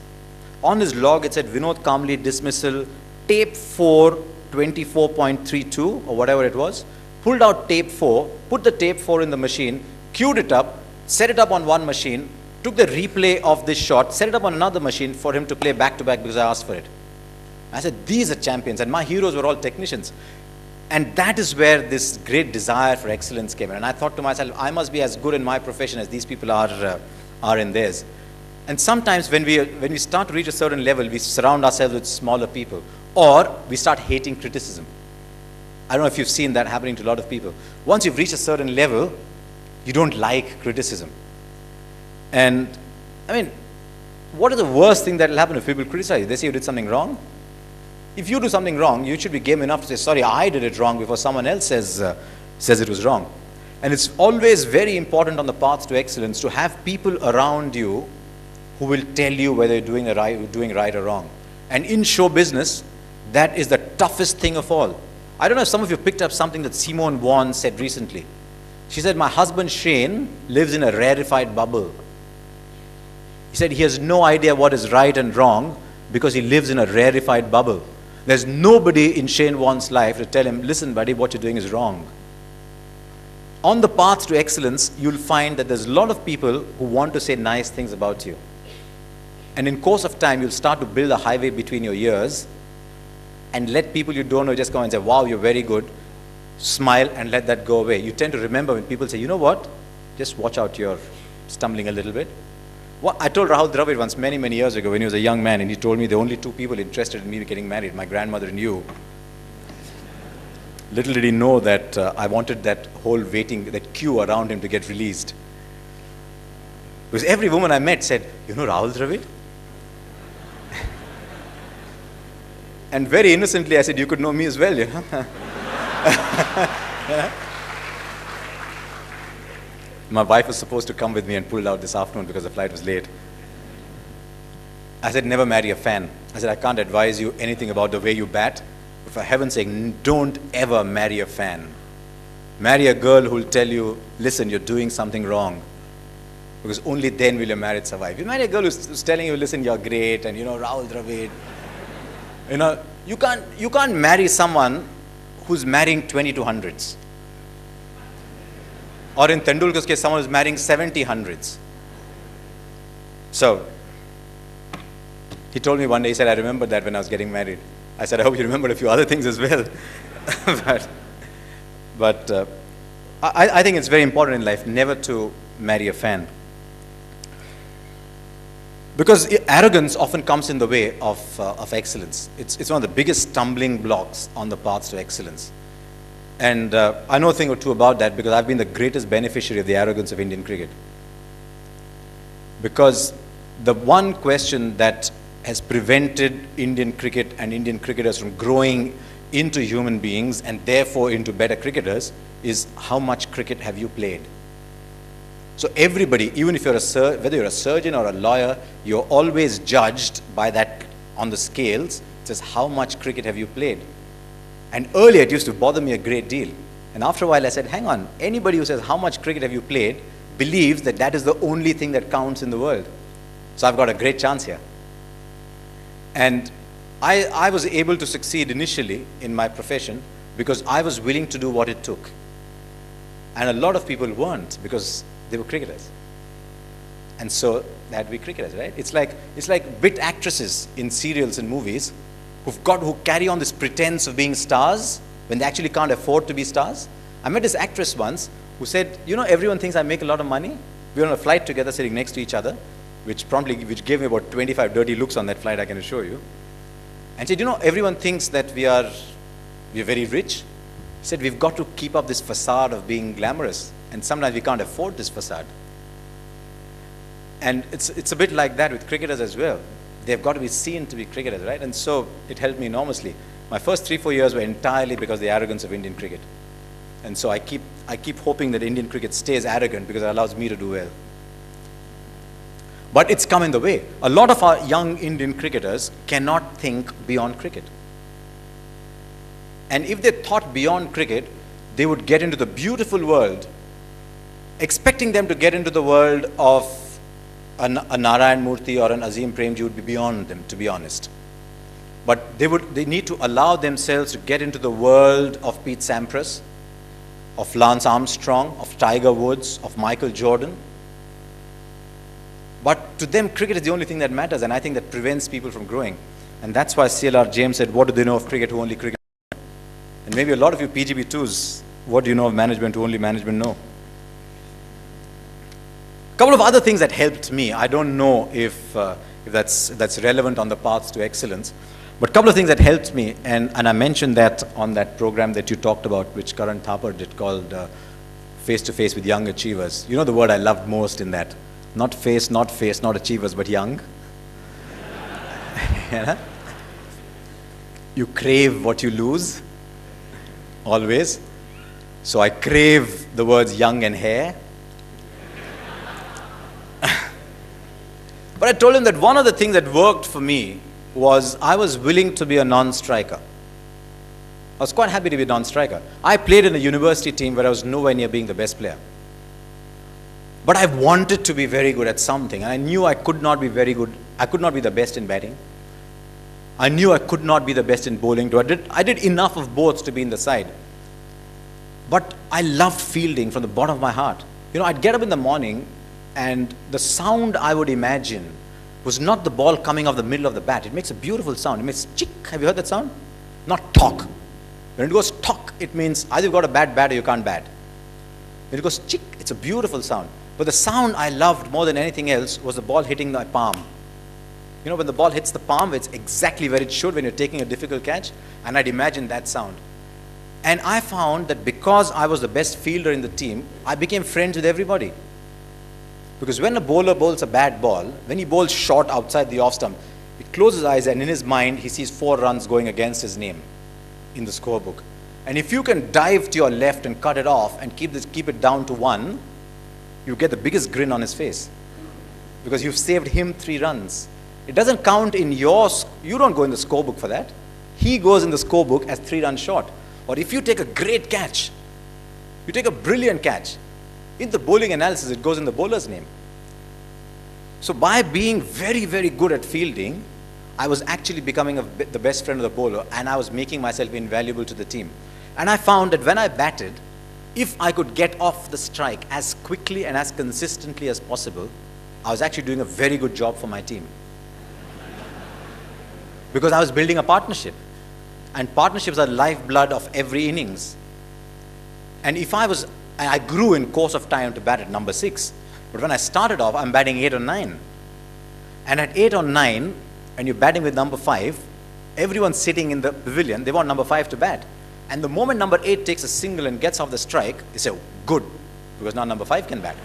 On his log, it said, Vinod Kambli dismissal, tape 4, 24.32, or whatever it was. Pulled out tape 4, put the tape 4 in the machine, queued it up, set it up on one machine, took the replay of this shot, set it up on another machine for him to play back to back because I asked for it. I said, these are champions, and my heroes were all technicians. And that is where this great desire for excellence came in. And I thought to myself, I must be as good in my profession as these people are in theirs. And sometimes when we start to reach a certain level, we surround ourselves with smaller people, or we start hating criticism. I don't know if you've seen that happening to a lot of people. Once you've reached a certain level, you don't like criticism. And, I mean, what is the worst thing that will happen if people criticize you? They say you did something wrong. If you do something wrong, you should be game enough to say, sorry, I did it wrong, before someone else says it was wrong. And it's always very important on the path to excellence to have people around you who will tell you whether you're doing right or wrong. And in show business, that is the toughest thing of all. I don't know if some of you picked up something that Simone Vaughan said recently. She said, my husband Shane lives in a rarefied bubble. He said he has no idea what is right and wrong because he lives in a rarefied bubble. There's nobody in Shane Vaughan's life to tell him, listen buddy, what you're doing is wrong. On the path to excellence, you'll find that there's a lot of people who want to say nice things about you. And in course of time, you'll start to build a highway between your ears and let people you don't know just come and say, wow, you're very good. Smile and let that go away. You tend to remember when people say, you know what? Just watch out, you're stumbling a little bit. Well, I told Rahul Dravid once many, many years ago when he was a young man, and he told me the only two people interested in me getting married, my grandmother and you. Little did he know that I wanted that whole waiting, that queue around him to get released. Because every woman I met said, you know Rahul Dravid? And very innocently I said, you could know me as well, you know. Yeah. My wife was supposed to come with me and pulled out this afternoon because the flight was late. I said, never marry a fan. I said, I can't advise you anything about the way you bat. But for heaven's sake, don't ever marry a fan. Marry a girl who will tell you, listen, you're doing something wrong. Because only then will your marriage survive. You marry a girl who's telling you, listen, you're great, and you know, Rahul Dravid. You know, you can't marry someone who's marrying 22 hundreds. Or in Tendulkar's case, someone who's marrying 70 hundreds. So, he told me one day, he said, I remembered that when I was getting married. I said, I hope you remembered a few other things as well. but I think it's very important in life never to marry a fan. Because arrogance often comes in the way of excellence. It's one of the biggest stumbling blocks on the path to excellence. And I know a thing or two about that because I've been the greatest beneficiary of the arrogance of Indian cricket. Because the one question that has prevented Indian cricket and Indian cricketers from growing into human beings and therefore into better cricketers is how much cricket have you played? So everybody, even if whether you're a surgeon or a lawyer, you're always judged by that on the scales. It says, how much cricket have you played? And earlier it used to bother me a great deal. And after a while I said, hang on, anybody who says, how much cricket have you played, believes that that is the only thing that counts in the world. So I've got a great chance here. And I was able to succeed initially in my profession because I was willing to do what it took. And a lot of people weren't because they were cricketers. And so they had to be cricketers, right? It's like bit actresses in serials and movies who carry on this pretense of being stars when they actually can't afford to be stars. I met this actress once who said, you know, everyone thinks I make a lot of money. We were on a flight together sitting next to each other, which gave me about 25 dirty looks on that flight, I can assure you. And said, you know, everyone thinks that we're very rich. He said, we've got to keep up this facade of being glamorous, and sometimes we can't afford this facade. And it's a bit like that with cricketers as well. They've got to be seen to be cricketers, right? And so it helped me enormously. My first 3-4 years were entirely because of the arrogance of Indian cricket. And so I keep hoping that Indian cricket stays arrogant because it allows me to do well. But it's come in the way. A lot of our young Indian cricketers cannot think beyond cricket. And if they thought beyond cricket, they would get into the beautiful world. Expecting them to get into the world of a Narayan Murthy or an Azim Premji would be beyond them, to be honest. But they need to allow themselves to get into the world of Pete Sampras, of Lance Armstrong, of Tiger Woods, of Michael Jordan. But to them, cricket is the only thing that matters, and I think that prevents people from growing. And that's why CLR James said, what do they know of cricket who only cricket? And maybe a lot of you PGB2s, what do you know of management who only management know? A couple of other things that helped me. I don't know if that's relevant on the paths to excellence, but a couple of things that helped me, and I mentioned that on that program that you talked about, which Karan Thapar did, called Face to Face with Young Achievers. You know the word I loved most in that? Not face, not achievers, but young. Yeah? You crave what you lose, always. So I crave the words young and hair. But I told him that one of the things that worked for me was I was willing to be a non-striker. I was quite happy to be a non-striker. I played in a university team where I was nowhere near being the best player. But I wanted to be very good at something, and I knew I could not be very good. I could not be the best in batting. I knew I could not be the best in bowling too. I did enough of both to be in the side. But I loved fielding from the bottom of my heart. You know, I'd get up in the morning, and the sound I would imagine was not the ball coming off the middle of the bat. It makes a beautiful sound. It makes chick. Have you heard that sound? Not talk. When it goes talk, it means either you've got a bad bat or you can't bat. When it goes chick, it's a beautiful sound. But the sound I loved more than anything else was the ball hitting my palm. You know, when the ball hits the palm, it's exactly where it should when you're taking a difficult catch. And I'd imagine that sound. And I found that because I was the best fielder in the team, I became friends with everybody. Because when a bowler bowls a bad ball, when he bowls short outside the off stump, he closes his eyes and in his mind, he sees 4 runs going against his name in the scorebook. And if you can dive to your left and cut it off and keep it down to 1, you get the biggest grin on his face. Because you've saved him 3 runs. It doesn't count in yours. You don't go in the scorebook for that. He goes in the scorebook as 3 runs short. Or if you take a great catch, you take a brilliant catch, in the bowling analysis, it goes in the bowler's name. So by being very, very good at fielding, I was actually becoming the best friend of the bowler, and I was making myself invaluable to the team. And I found that when I batted, if I could get off the strike as quickly and as consistently as possible, I was actually doing a very good job for my team. Because I was building a partnership. And partnerships are the lifeblood of every innings. And I grew in course of time to bat at number 6. But when I started off, I'm batting 8 or 9. And at 8 or 9, and you're batting with number 5, everyone's sitting in the pavilion, they want number 5 to bat. And the moment number 8 takes a single and gets off the strike, they say, good, because now number 5 can bat.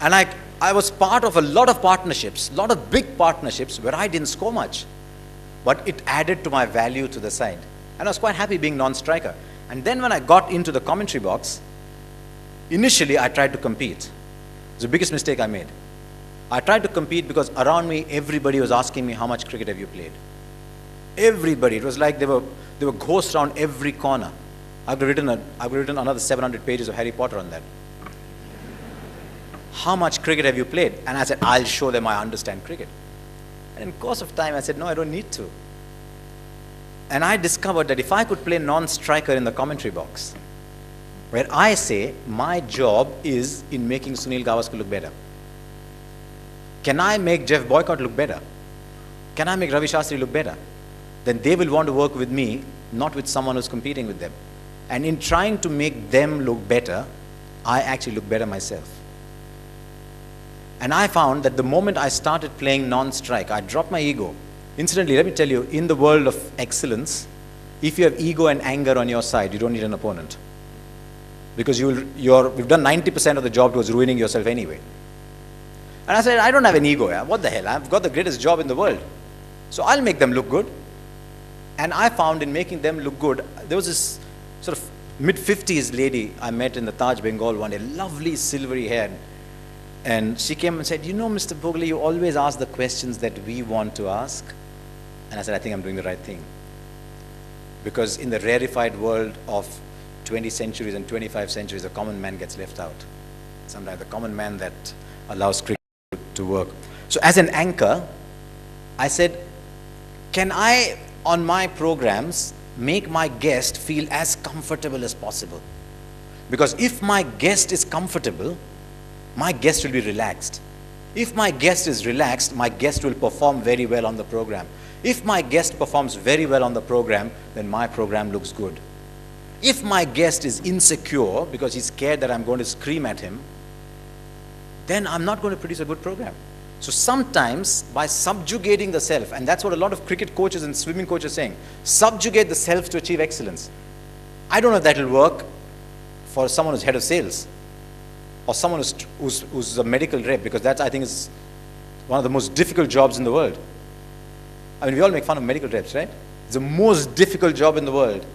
And I was part of a lot of partnerships, a lot of big partnerships where I didn't score much. But it added to my value to the side. And I was quite happy being non-striker. And then when I got into the commentary box, initially I tried to compete. It was the biggest mistake I made. I tried to compete because around me, everybody was asking me, how much cricket have you played? Everybody. It was like there were ghosts around every corner. I've written another 700 pages of Harry Potter on that. How much cricket have you played? And I said, I'll show them I understand cricket. And in the course of time, I said, no, I don't need to. And I discovered that if I could play non-striker in the commentary box, where I say, my job is in making Sunil Gavaskar look better. Can I make Jeff Boycott look better? Can I make Ravi Shastri look better? Then they will want to work with me, not with someone who's competing with them. And in trying to make them look better, I actually look better myself. And I found that the moment I started playing non-strike, I dropped my ego. Incidentally, let me tell you, in the world of excellence, if you have ego and anger on your side, you don't need an opponent. Because we've done 90% of the job towards ruining yourself anyway. And I said, I don't have an ego. What the hell? I've got the greatest job in the world. So I'll make them look good. And I found in making them look good, there was this sort of mid-50s lady I met in the Taj Bengal one day, lovely silvery hair. And she came and said, you know, Mr. Bhogle, you always ask the questions that we want to ask. And I said, I think I'm doing the right thing. Because in the rarefied world of 20 centuries and 25 centuries, the common man gets left out. Sometimes the common man that allows cricket to work. So as an anchor, I said, can I, on my programs, make my guest feel as comfortable as possible? Because if my guest is comfortable, my guest will be relaxed. If my guest is relaxed, my guest will perform very well on the program. If my guest performs very well on the program, then my program looks good. If my guest is insecure because he's scared that I'm going to scream at him, then I'm not going to produce a good program. So sometimes by subjugating the self, and that's what a lot of cricket coaches and swimming coaches are saying, subjugate the self to achieve excellence. I don't know if that will work for someone who's head of sales or someone who's a medical rep, because that, I think, is one of the most difficult jobs in the world. I mean, we all make fun of medical reps, right? It's the most difficult job in the world.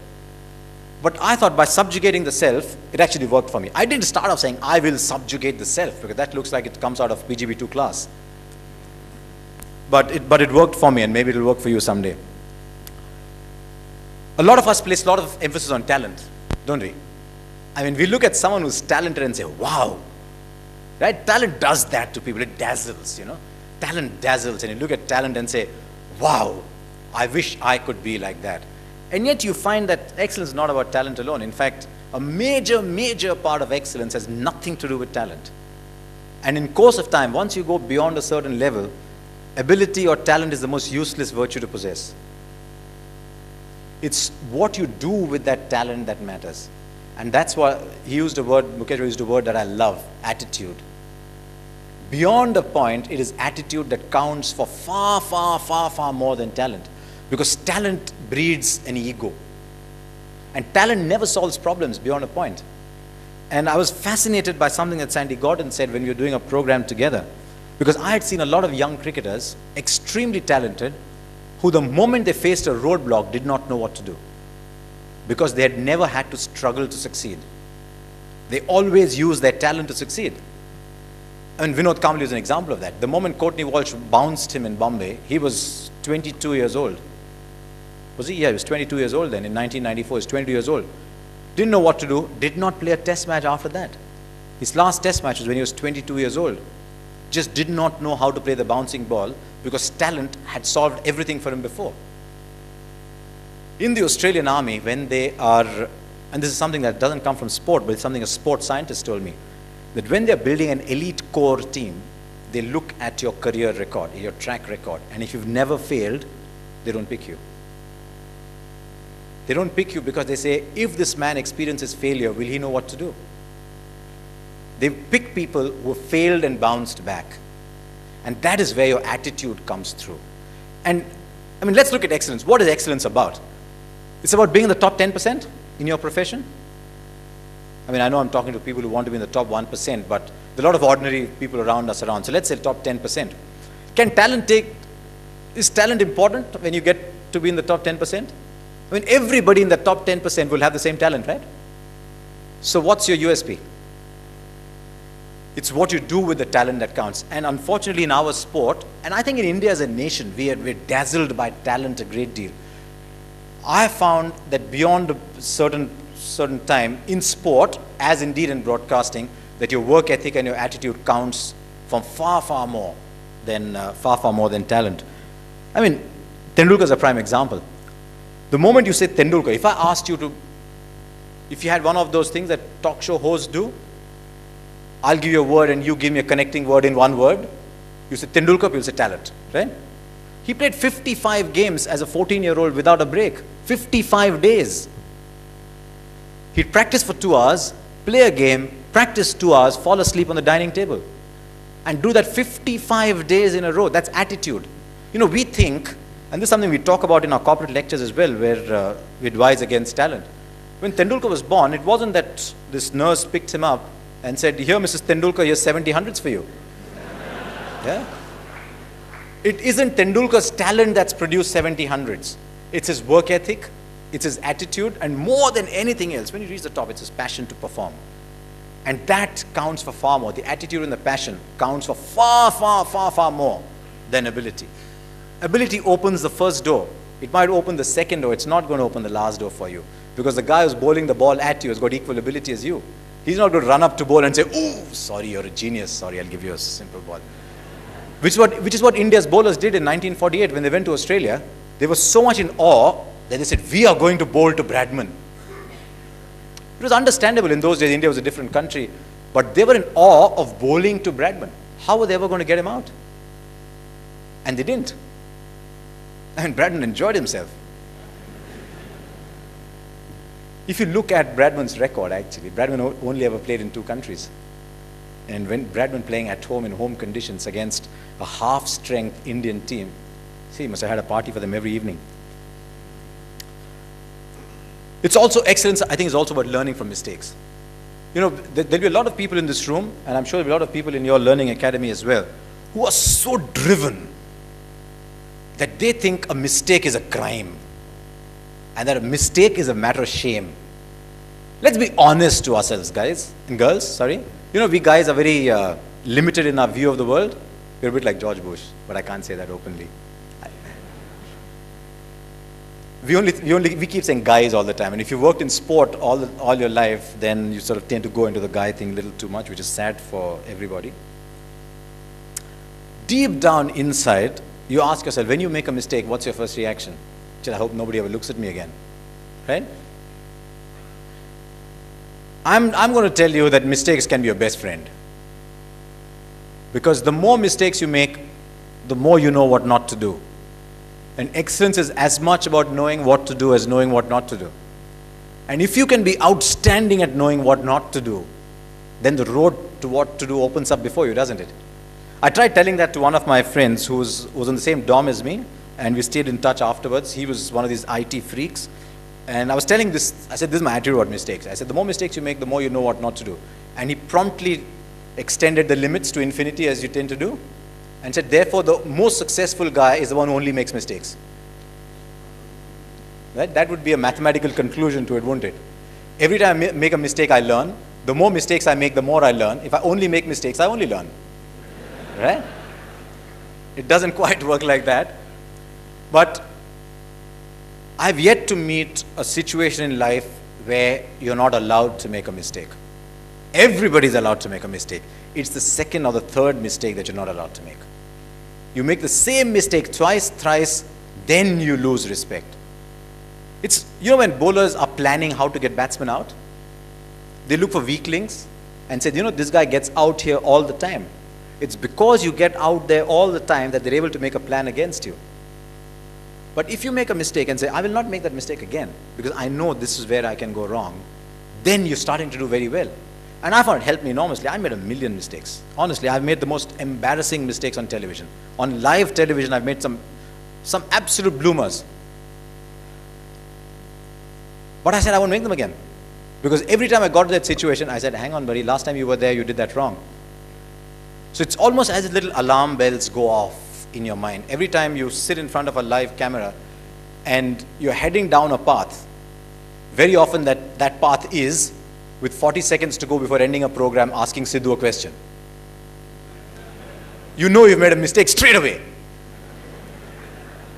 But I thought by subjugating the self, it actually worked for me. I didn't start off saying, I will subjugate the self, because that looks like it comes out of PGB2 class. But it worked for me, and maybe it'll work for you someday. A lot of us place a lot of emphasis on talent, don't we? I mean, we look at someone who's talented and say, wow, right? Talent does that to people. It dazzles, you know. Talent dazzles, and you look at talent and say, wow, I wish I could be like that. And yet you find that excellence is not about talent alone. In fact, a major part of excellence has nothing to do with talent. And in course of time, once you go beyond a certain level, ability or talent is the most useless virtue to possess. It's what you do with that talent that matters. And that's why he used a word, Mukesh used a word that I love, attitude. Beyond a point, it is attitude that counts for far more than talent. Because talent breeds an ego. And talent never solves problems beyond a point. And I was fascinated by something that Sandy Gordon said when we were doing a program together. Because I had seen a lot of young cricketers, extremely talented, who the moment they faced a roadblock did not know what to do. Because they had never had to struggle to succeed. They always used their talent to succeed. I mean, Vinod Kambli is an example of that. The moment Courtney Walsh bounced him in Bombay, he was 22 years old. Was he? Yeah, he was 22 years old then. In 1994, he was 22 years old. Didn't know what to do, did not play a test match after that. His last test match was when he was 22 years old. Just did not know how to play the bouncing ball because talent had solved everything for him before. In the Australian Army, when they are, and this is something that doesn't come from sport, but it's something a sports scientist told me, that when they're building an elite core team, they look at your career record, your track record, and if you've never failed, they don't pick you. They don't pick you because they say, if this man experiences failure, will he know what to do? They pick people who failed and bounced back. And that is where your attitude comes through. And, I mean, let's look at excellence. What is excellence about? It's about being in the top 10% in your profession. I mean, I know I'm talking to people who want to be in the top 1%, but there are a lot of ordinary people around us around. So let's say top 10%. Is talent important when you get to be in the top 10%? I mean, everybody in the top 10% will have the same talent, right? So what's your USP? It's what you do with the talent that counts. And unfortunately in our sport, and I think in India as a nation, we're dazzled by talent a great deal. I found that beyond a certain time in sport, as indeed in broadcasting, that your work ethic and your attitude counts from far more than talent. I mean, Tendulkar is a prime example. The moment you say Tendulkar, if I asked you to, if you had one of those things that talk show hosts do, I'll give you a word and you give me a connecting word in one word. You say Tendulkar, people say talent, right? He played 55 games as a 14-year-old without a break. 55 days. He'd practice for 2 hours, play a game, practice 2 hours, fall asleep on the dining table. And do that 55 days in a row. That's attitude. You know, we think, and this is something we talk about in our corporate lectures as well, where we advise against talent. When Tendulkar was born, it wasn't that this nurse picked him up and said, "Here, Mrs. Tendulkar, here's 70 hundreds for you." Yeah? It isn't Tendulkar's talent that's produced 70 hundreds. It's his work ethic, it's his attitude, and more than anything else, when he reaches the top, it's his passion to perform. And that counts for far more. The attitude and the passion counts for far, far, far, far more than ability. Ability opens the first door. It might open the second door. It's not going to open the last door for you. Because the guy who's bowling the ball at you has got equal ability as you. He's not going to run up to bowl and say, "Oh, sorry, you're a genius. Sorry, I'll give you a simple ball." Which is what India's bowlers did in 1948 when they went to Australia. They were so much in awe that they said, "We are going to bowl to Bradman." It was understandable in those days. India was a different country. But they were in awe of bowling to Bradman. How were they ever going to get him out? And they didn't. And Bradman enjoyed himself. If you look at Bradman's record, actually, Bradman only ever played in 2 countries. And when Bradman playing at home in home conditions against a half-strength Indian team, see, he must have had a party for them every evening. It's also excellence, I think it's also about learning from mistakes. You know, there'll be a lot of people in this room, and I'm sure there'll be a lot of people in your learning academy as well, who are so driven that they think a mistake is a crime and that a mistake is a matter of shame. Let's be honest to ourselves, guys and girls, sorry. You know, we guys are very limited in our view of the world. We're a bit like George Bush, but I can't say that openly. We keep saying guys all the time, and if you worked in sport all your life, then you sort of tend to go into the guy thing a little too much, which is sad for everybody. Deep down inside, you ask yourself, when you make a mistake, what's your first reaction? I hope nobody ever looks at me again, right? I'm going to tell you that mistakes can be your best friend. Because the more mistakes you make, the more you know what not to do. And excellence is as much about knowing what to do as knowing what not to do. And if you can be outstanding at knowing what not to do, then the road to what to do opens up before you, doesn't it? I tried telling that to one of my friends who was on the same dorm as me, and we stayed in touch afterwards. He was one of these IT freaks. And I was telling this, I said, this is my attitude about mistakes. I said, the more mistakes you make, the more you know what not to do. And he promptly extended the limits to infinity, as you tend to do, and said, therefore, the most successful guy is the one who only makes mistakes. Right? That would be a mathematical conclusion to it, wouldn't it? Every time I make a mistake, I learn. The more mistakes I make, the more I learn. If I only make mistakes, I only learn. Right? It doesn't quite work like that. But I've yet to meet a situation in life where you're not allowed to make a mistake. Everybody's allowed to make a mistake. It's the second or the third mistake that you're not allowed to make. You make the same mistake twice, thrice, then you lose respect. It's, you know, when bowlers are planning how to get batsmen out, they look for weaklings and say, you know, this guy gets out here all the time. It's because you get out there all the time that they're able to make a plan against you. But if you make a mistake and say, I will not make that mistake again because I know this is where I can go wrong, then you're starting to do very well. And I found it helped me enormously. I made a million mistakes. Honestly, I've made the most embarrassing mistakes on television. On live television, I've made some absolute bloomers. But I said, I won't make them again. Because every time I got to that situation, I said, hang on, buddy, last time you were there, you did that wrong. So it's almost as if little alarm bells go off in your mind. Every time you sit in front of a live camera and you're heading down a path, very often that path is with 40 seconds to go before ending a program asking Sidhu a question. You know you've made a mistake straight away.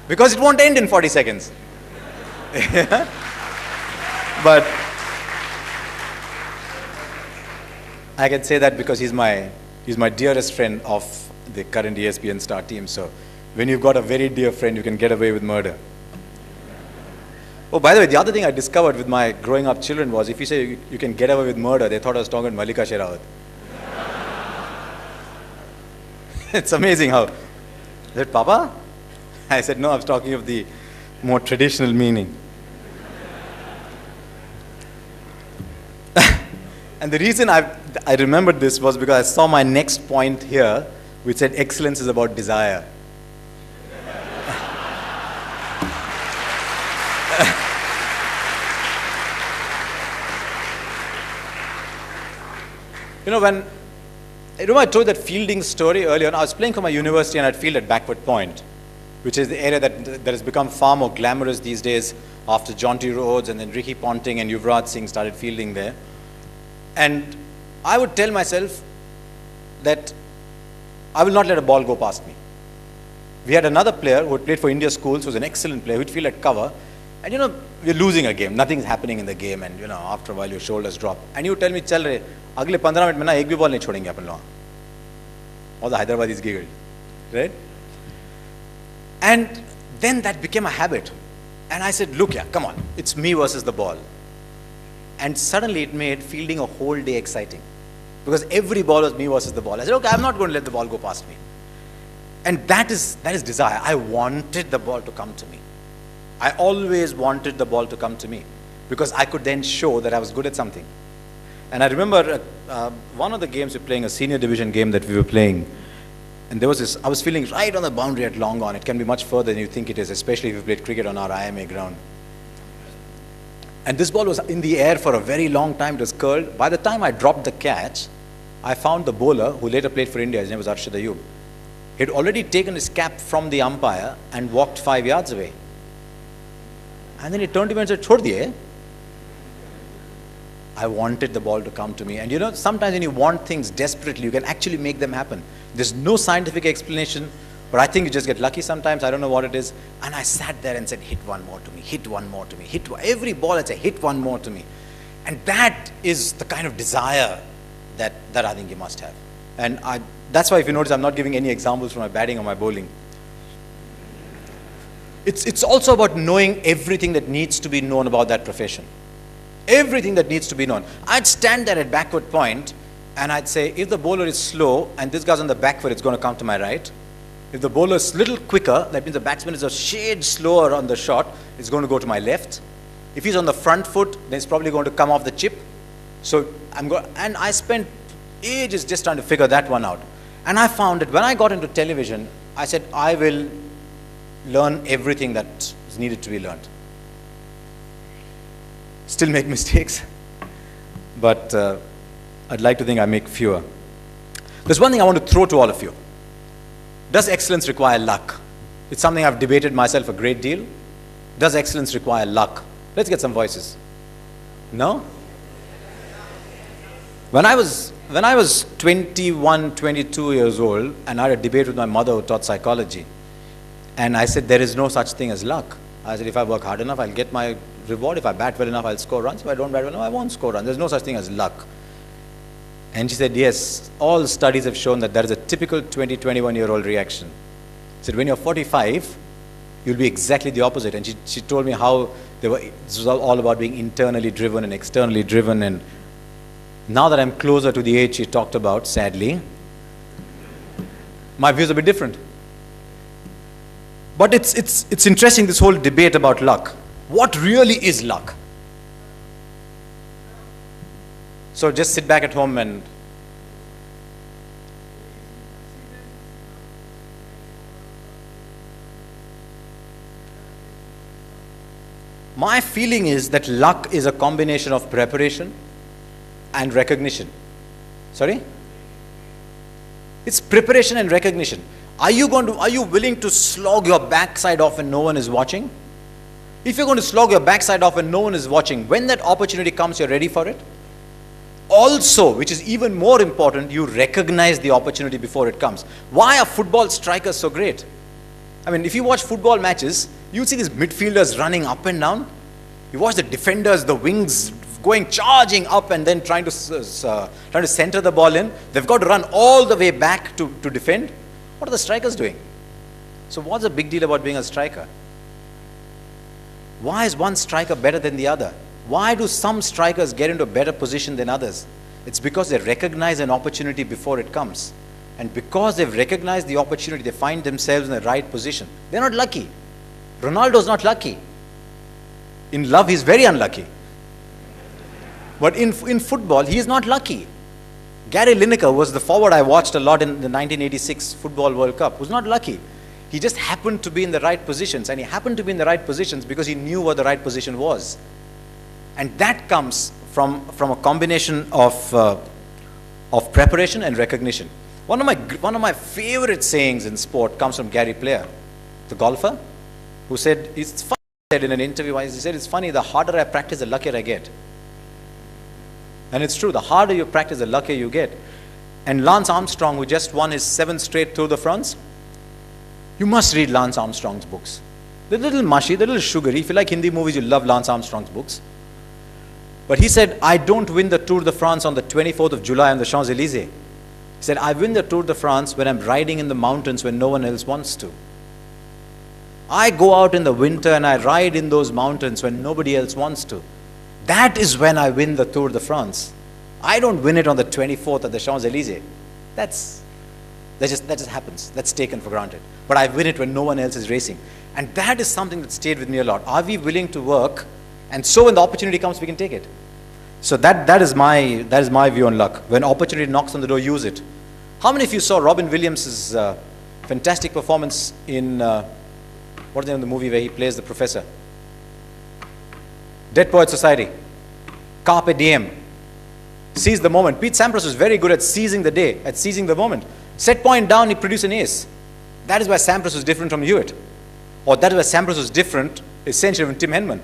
Because it won't end in 40 seconds. But I can say that because he's my dearest friend of the current ESPN star team. So when you've got a very dear friend, you can get away with murder. Oh, by the way, the other thing I discovered with my growing up children was if you say you can get away with murder, they thought I was talking about Malika Sherawat. It's amazing how. I said, Papa? I said, no, I was talking of the more traditional meaning. And the reason I remembered this was because I saw my next point here, which said excellence is about desire. When I told that fielding story earlier on, I was playing for my university and I'd field at backward point, which is the area that has become far more glamorous these days after Jonty Rhodes and then Ricky Ponting and Yuvraj Singh started fielding there. And I would tell myself that I will not let a ball go past me. We had another player who had played for India schools, who was an excellent player, who'd field at cover. And we're losing a game, nothing's happening in the game, and after a while your shoulders drop. And you tell me, chal re, agle 15 minutes mein na ek bhi ball nahi chhodenge apan log. All the Hyderabadis giggled, right? And then that became a habit. And I said, look, come on, it's me versus the ball. And suddenly it made fielding a whole day exciting. Because every ball was me versus the ball. I said, okay, I'm not going to let the ball go past me. And that is desire. I wanted the ball to come to me. I always wanted the ball to come to me because I could then show that I was good at something. And I remember one of the games we were playing, a senior division game that we were playing, and there was this, I was feeling right on the boundary at long on. It can be much further than you think it is, especially if you played cricket on our IIM A ground. And this ball was in the air for a very long time. It was curled. By the time I dropped the catch, I found the bowler, who later played for India, his name was Harsha Bhogle. He had already taken his cap from the umpire and walked 5 yards away. And then he turned to me and said, "Chhod diye." I wanted the ball to come to me. And sometimes when you want things desperately, you can actually make them happen. There's no scientific explanation, but I think you just get lucky sometimes. I don't know what it is. And I sat there and said, hit one more to me, hit one more to me, every ball I'd say, hit one more to me. And that is the kind of desire that I think you must have. And that's why if you notice, I'm not giving any examples from my batting or my bowling. It's also about knowing everything that needs to be known about that profession. Everything that needs to be known. I'd stand there at backward point and I'd say, if the bowler is slow and this guy's on the back foot, it's going to come to my right. If the bowler is a little quicker, that means the batsman is a shade slower on the shot, it's going to go to my left. If he's on the front foot, then it's probably going to come off the chip. So and I spent ages just trying to figure that one out. And I found that when I got into television, I said, I will learn everything that is needed to be learned. Still make mistakes, but I'd like to think I make fewer. There's one thing I want to throw to all of you. Does excellence require luck? It's something I've debated myself a great deal. Does excellence require luck? Let's get some voices. No? When I was 21, 22 years old, and I had a debate with my mother who taught psychology, and I said, there is no such thing as luck. I said, if I work hard enough, I'll get my reward. If I bat well enough, I'll score runs. If I don't bat well enough, I won't score runs. There's no such thing as luck. And she said, yes, all studies have shown that is a typical 20, 21-year-old reaction. She said, when you're 45, you'll be exactly the opposite. And she told me how this was all about being internally driven and externally driven. And now that I'm closer to the age she talked about, sadly, my views are a bit different. But it's interesting, this whole debate about luck. What really is luck? So just sit back at home and my feeling is that luck is a combination of preparation and recognition. Sorry? It's preparation and recognition. Are you willing to slog your backside off when no one is watching? If you're going to slog your backside off when no one is watching, when that opportunity comes, you're ready for it? Also, which is even more important, you recognize the opportunity before it comes. Why are football strikers so great? I mean, if you watch football matches, you see these midfielders running up and down. You watch the defenders, the wings charging up and then trying to center the ball in. They've got to run all the way back to defend. What are the strikers doing? So what's the big deal about being a striker? Why is one striker better than the other? Why do some strikers get into a better position than others? It's because they recognize an opportunity before it comes. And because they've recognized the opportunity, they find themselves in the right position. They're not lucky. Ronaldo's not lucky. In love, he's very unlucky. But in football, he is not lucky. Gary Lineker was the forward I watched a lot in the 1986 Football World Cup. Was not lucky. He just happened to be in the right positions. And he happened to be in the right positions because he knew what the right position was. And that comes from a combination of preparation and recognition. One of my favorite sayings in sport comes from Gary Player, the golfer, who said, it's funny, he said in an interview, he said, it's funny, the harder I practice, the luckier I get. And it's true, the harder you practice, the luckier you get. And Lance Armstrong, who just won his 7th straight Tour de France, you must read Lance Armstrong's books. They're a little mushy, they're a little sugary. If you like Hindi movies, you'll love Lance Armstrong's books. But he said, I don't win the Tour de France on the 24th of July on the Champs-Élysées. He said, I win the Tour de France when I'm riding in the mountains when no one else wants to. I go out in the winter and I ride in those mountains when nobody else wants to. That is when I win the Tour de France. I don't win it on the 24th at the Champs-Élysées. That just happens. That's taken for granted. But I win it when no one else is racing. And that is something that stayed with me a lot. Are we willing to work? And so when the opportunity comes, we can take it. So that is my view on luck. When opportunity knocks on the door, use it. How many of you saw Robin Williams' fantastic performance in, what's the name of the movie where he plays the professor? Dead Poets Society. Carpe Diem. Seize the moment. Pete Sampras was very good at seizing the day, at seizing the moment. Set point down, he produced an ace. That is why Sampras was different from Hewitt. Or that is why Sampras was different, essentially, from Tim Henman.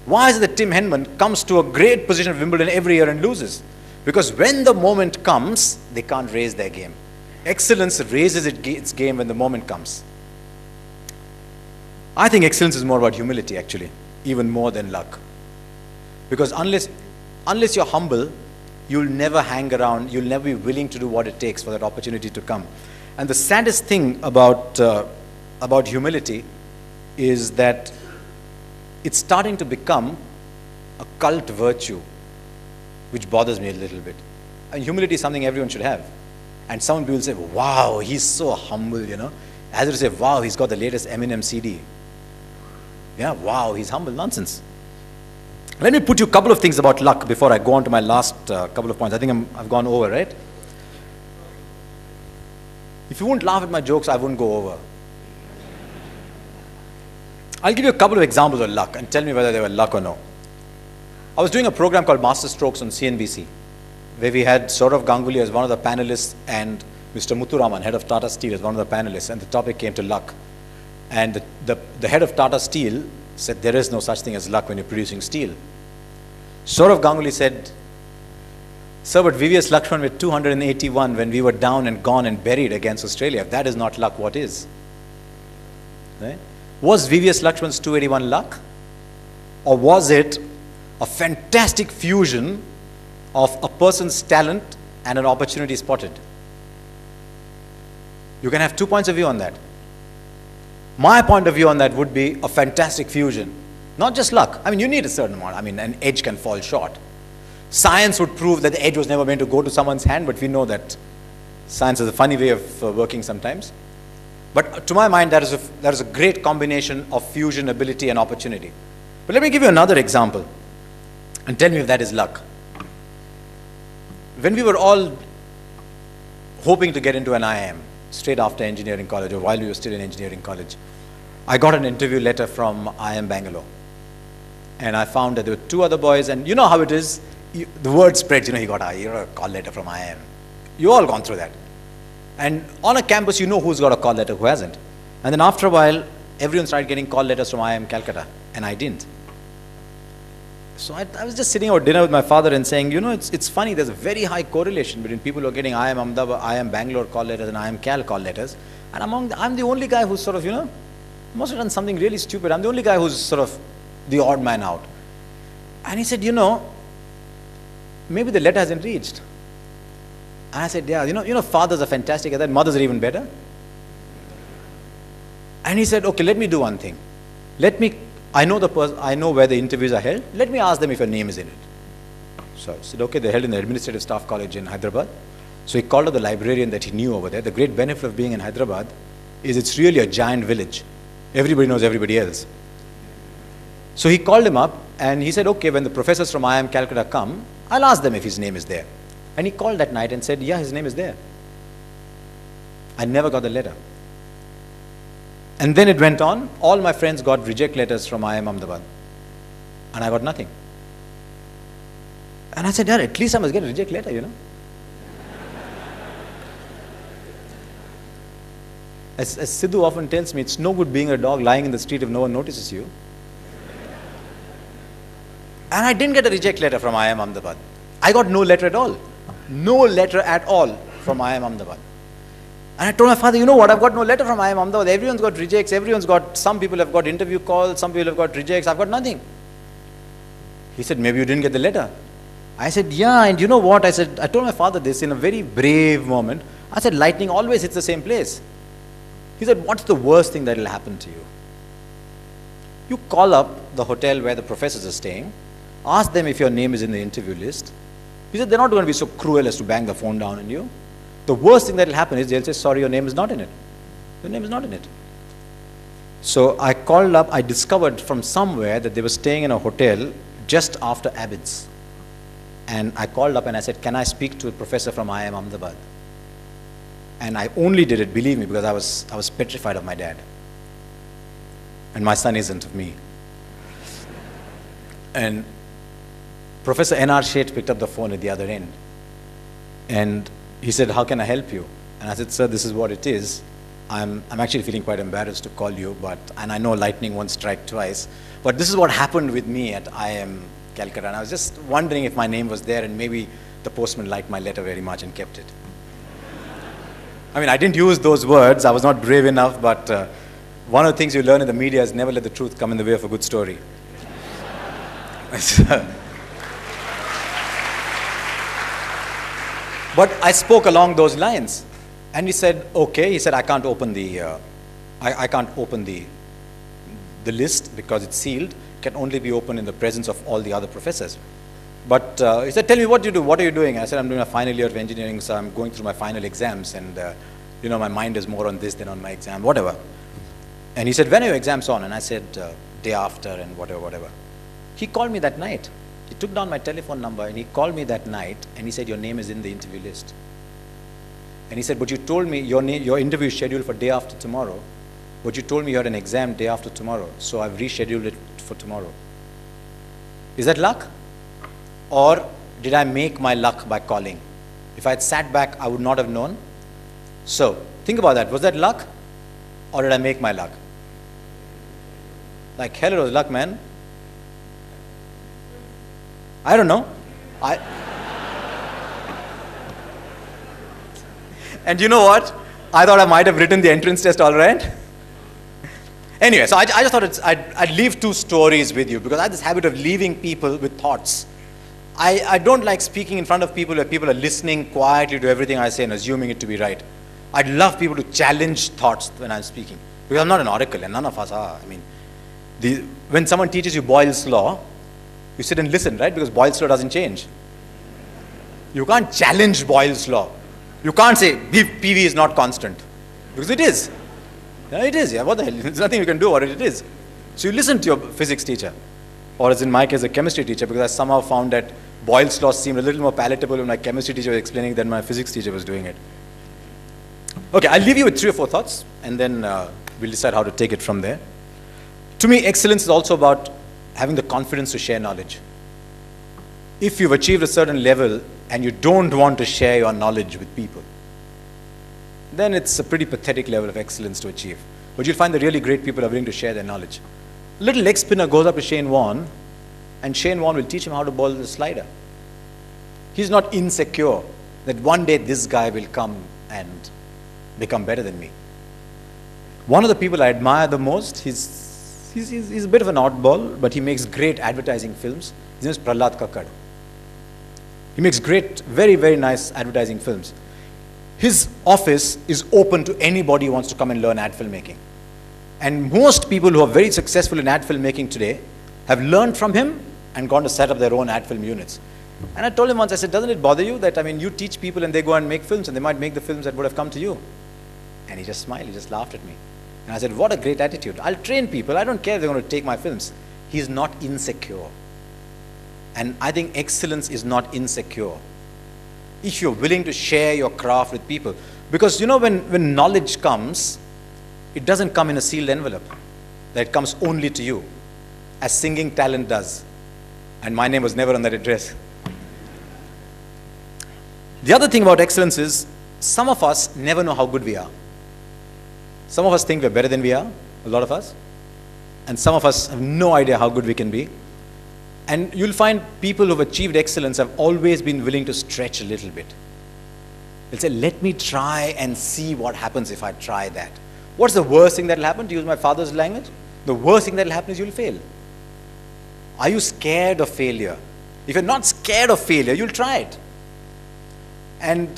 Why is it that Tim Henman comes to a great position at Wimbledon every year and loses? Because when the moment comes, they can't raise their game. Excellence raises its game when the moment comes. I think excellence is more about humility, actually, even more than luck. Because unless you're humble, you'll never hang around, you'll never be willing to do what it takes for that opportunity to come. And the saddest thing about humility is that it's starting to become a cult virtue, which bothers me a little bit. And humility is something everyone should have. And some people say, wow, he's so humble, you know. As if to say, wow, he's got the latest Eminem CD. Yeah, wow, he's humble. Nonsense. Let me put you a couple of things about luck before I go on to my last couple of points. I think I've gone over, right? If you won't laugh at my jokes, I won't go over. I'll give you a couple of examples of luck and tell me whether they were luck or no. I was doing a program called Master Strokes on CNBC, where we had Saurav Ganguly as one of the panelists and Mr. Muthuraman, head of Tata Steel, as one of the panelists, and the topic came to luck. And the head of Tata Steel said, there is no such thing as luck when you're producing steel. Saurav Ganguly said, sir, but VVS Lakshman were 281 when we were down and gone and buried against Australia. If that is not luck, what is? Right? Was VVS Lakshman's 281 luck? Or was it a fantastic fusion of a person's talent and an opportunity spotted? You can have 2 points of view on that. My point of view on that would be a fantastic fusion. Not just luck. I mean, you need a certain amount. I mean, an edge can fall short. Science would prove that the edge was never meant to go to someone's hand, but we know that science is a funny way of working sometimes. But to my mind, that is a great combination of fusion, ability, and opportunity. But let me give you another example and tell me if that is luck. When we were all hoping to get into an IIM, straight after engineering college, or while we were still in engineering college, I got an interview letter from IIM Bangalore. And I found that there were 2 other boys, and you know how it is, the word spreads, you know, you got a call letter from IIM. You all gone through that. And on a campus, you know who's got a call letter, who hasn't. And then after a while, everyone started getting call letters from IIM Calcutta, and I didn't. So I was just sitting at dinner with my father and saying, you know, it's funny, there's a very high correlation between people who are getting IIM Ahmedabad, IIM Bangalore call letters and IIM Cal call letters. And I'm the only guy who's sort of, you know, must have done something really stupid. I'm the only guy who's sort of the odd man out. And he said, you know, maybe the letter hasn't reached. And I said, yeah, you know, fathers are fantastic at that, mothers are even better. And he said, okay, let me do one thing. I know where the interviews are held. Let me ask them if your name is in it. So I said, okay, they're held in the Administrative Staff College in Hyderabad. So he called up the librarian that he knew over there. The great benefit of being in Hyderabad is it's really a giant village. Everybody knows everybody else. So he called him up and he said, okay, when the professors from IIM Calcutta come, I'll ask them if his name is there. And he called that night and said, yeah, his name is there. I never got the letter. And then it went on. All my friends got reject letters from IIM Ahmedabad. And I got nothing. And I said, yeah, at least I must get a reject letter, you know. As Sidhu often tells me, it's no good being a dog lying in the street if no one notices you. And I didn't get a reject letter from IIM Ahmedabad. I got no letter at all. No letter at all from IIM Ahmedabad. And I told my father, you know what, I've got no letter from IIM Ahmedabad. Everyone's got rejects, some people have got interview calls, some people have got rejects, I've got nothing. He said, maybe you didn't get the letter. I said, yeah, and you know what, I told my father this in a very brave moment. I said, lightning always hits the same place. He said, what's the worst thing that will happen to you? You call up the hotel where the professors are staying, ask them if your name is in the interview list. He said, they're not going to be so cruel as to bang the phone down on you. The worst thing that will happen is they'll say, sorry, your name is not in it. Your name is not in it. So I called up, I discovered from somewhere that they were staying in a hotel just after Abbott's. And I called up and I said, can I speak to a professor from IIM Ahmedabad? And I only did it, believe me, because I was petrified of my dad. And my son isn't of me. And Professor N.R. Sheth picked up the phone at the other end. And he said, how can I help you? And I said, sir, this is what it is. I'm actually feeling quite embarrassed to call you, and I know lightning won't strike twice, but this is what happened with me at IIM Calcutta. And I was just wondering if my name was there, and maybe the postman liked my letter very much and kept it. I mean, I didn't use those words. I was not brave enough, but one of the things you learn in the media is never let the truth come in the way of a good story. But I spoke along those lines, and he said, okay. He said, I can't open the list because it's sealed. It can only be opened in the presence of all the other professors. But he said, tell me what you do. What are you doing? I said, I'm doing a final year of engineering, so I'm going through my final exams, and you know, my mind is more on this than on my exam, whatever. And he said, when are your exams on? And I said, day after, and whatever. He called me that night. He took down my telephone number and he called me that night and he said, your name is in the interview list. And he said, but you told me your interview is scheduled for day after tomorrow, but you told me you had an exam day after tomorrow, so I've rescheduled it for tomorrow. Is that luck? Or did I make my luck by calling? If I had sat back, I would not have known. So think about that. Was that luck? Or did I make my luck? Like hell, it was luck, man. I don't know. And you know what? I thought I might have written the entrance test all right. Anyway, so I just thought I'd leave two stories with you because I have this habit of leaving people with thoughts. I don't like speaking in front of people where people are listening quietly to everything I say and assuming it to be right. I'd love people to challenge thoughts when I'm speaking. Because I'm not an oracle and none of us are. I mean, when someone teaches you Boyle's law, you sit and listen, right? Because Boyle's law doesn't change. You can't challenge Boyle's law. You can't say PV is not constant. Because it is. Yeah, it is. Yeah, what the hell? There's nothing you can do about it. It is. So you listen to your physics teacher. Or as in my case, a chemistry teacher, because I somehow found that Boyle's law seemed a little more palatable when my chemistry teacher was explaining than my physics teacher was doing it. Okay, I'll leave you with 3 or 4 thoughts, and then we'll decide how to take it from there. To me, excellence is also about having the confidence to share knowledge. If you've achieved a certain level and you don't want to share your knowledge with people, then it's a pretty pathetic level of excellence to achieve. But you'll find the really great people are willing to share their knowledge. Little leg spinner goes up to Shane Warne, and Shane Warne will teach him how to bowl the slider. He's not insecure that one day this guy will come and become better than me. One of the people I admire the most, he's a bit of an oddball, but he makes great advertising films. His name is Prahlad Kakkad. He makes great, very, very nice advertising films. His office is open to anybody who wants to come and learn ad filmmaking. And most people who are very successful in ad filmmaking today have learned from him and gone to set up their own ad film units. And I told him once, I said, doesn't it bother you that, I mean, you teach people and they go and make films and they might make the films that would have come to you? And he just smiled, he just laughed at me. And I said, what a great attitude. I'll train people, I don't care if they're going to take my films. He's not insecure. And I think excellence is not insecure. If you're willing to share your craft with people, because when knowledge comes, it doesn't come in a sealed envelope. That comes only to you, as singing talent does. And my name was never on that address. The other thing about excellence is, some of us never know how good we are. Some of us think we're better than we are, a lot of us. And some of us have no idea how good we can be. And you'll find people who've achieved excellence have always been willing to stretch a little bit. They'll say, let me try and see what happens if I try that. What's the worst thing that will happen, to use my father's language? The worst thing that will happen is you'll fail. Are you scared of failure? If you're not scared of failure, you'll try it. And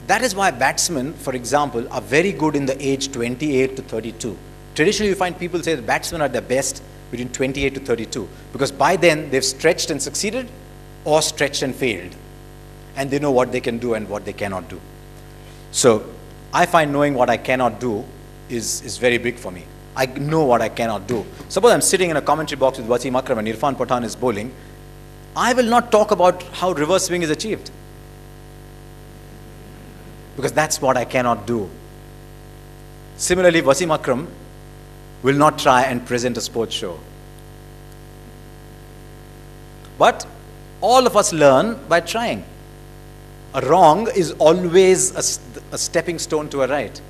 that is why batsmen, for example, are very good in the age 28 to 32. Traditionally, you find people say that batsmen are the best between 28 to 32, because by then they've stretched and succeeded or stretched and failed. And they know what they can do and what they cannot do. So I find knowing what I cannot do is very big for me. I know what I cannot do. Suppose I'm sitting in a commentary box with Wasim Akram and Irfan Pathan is bowling. I will not talk about how reverse swing is achieved, because that's what I cannot do. Similarly, Wasim Akram will not try and present a sports show. But all of us learn by trying. A wrong is always a stepping stone to a right.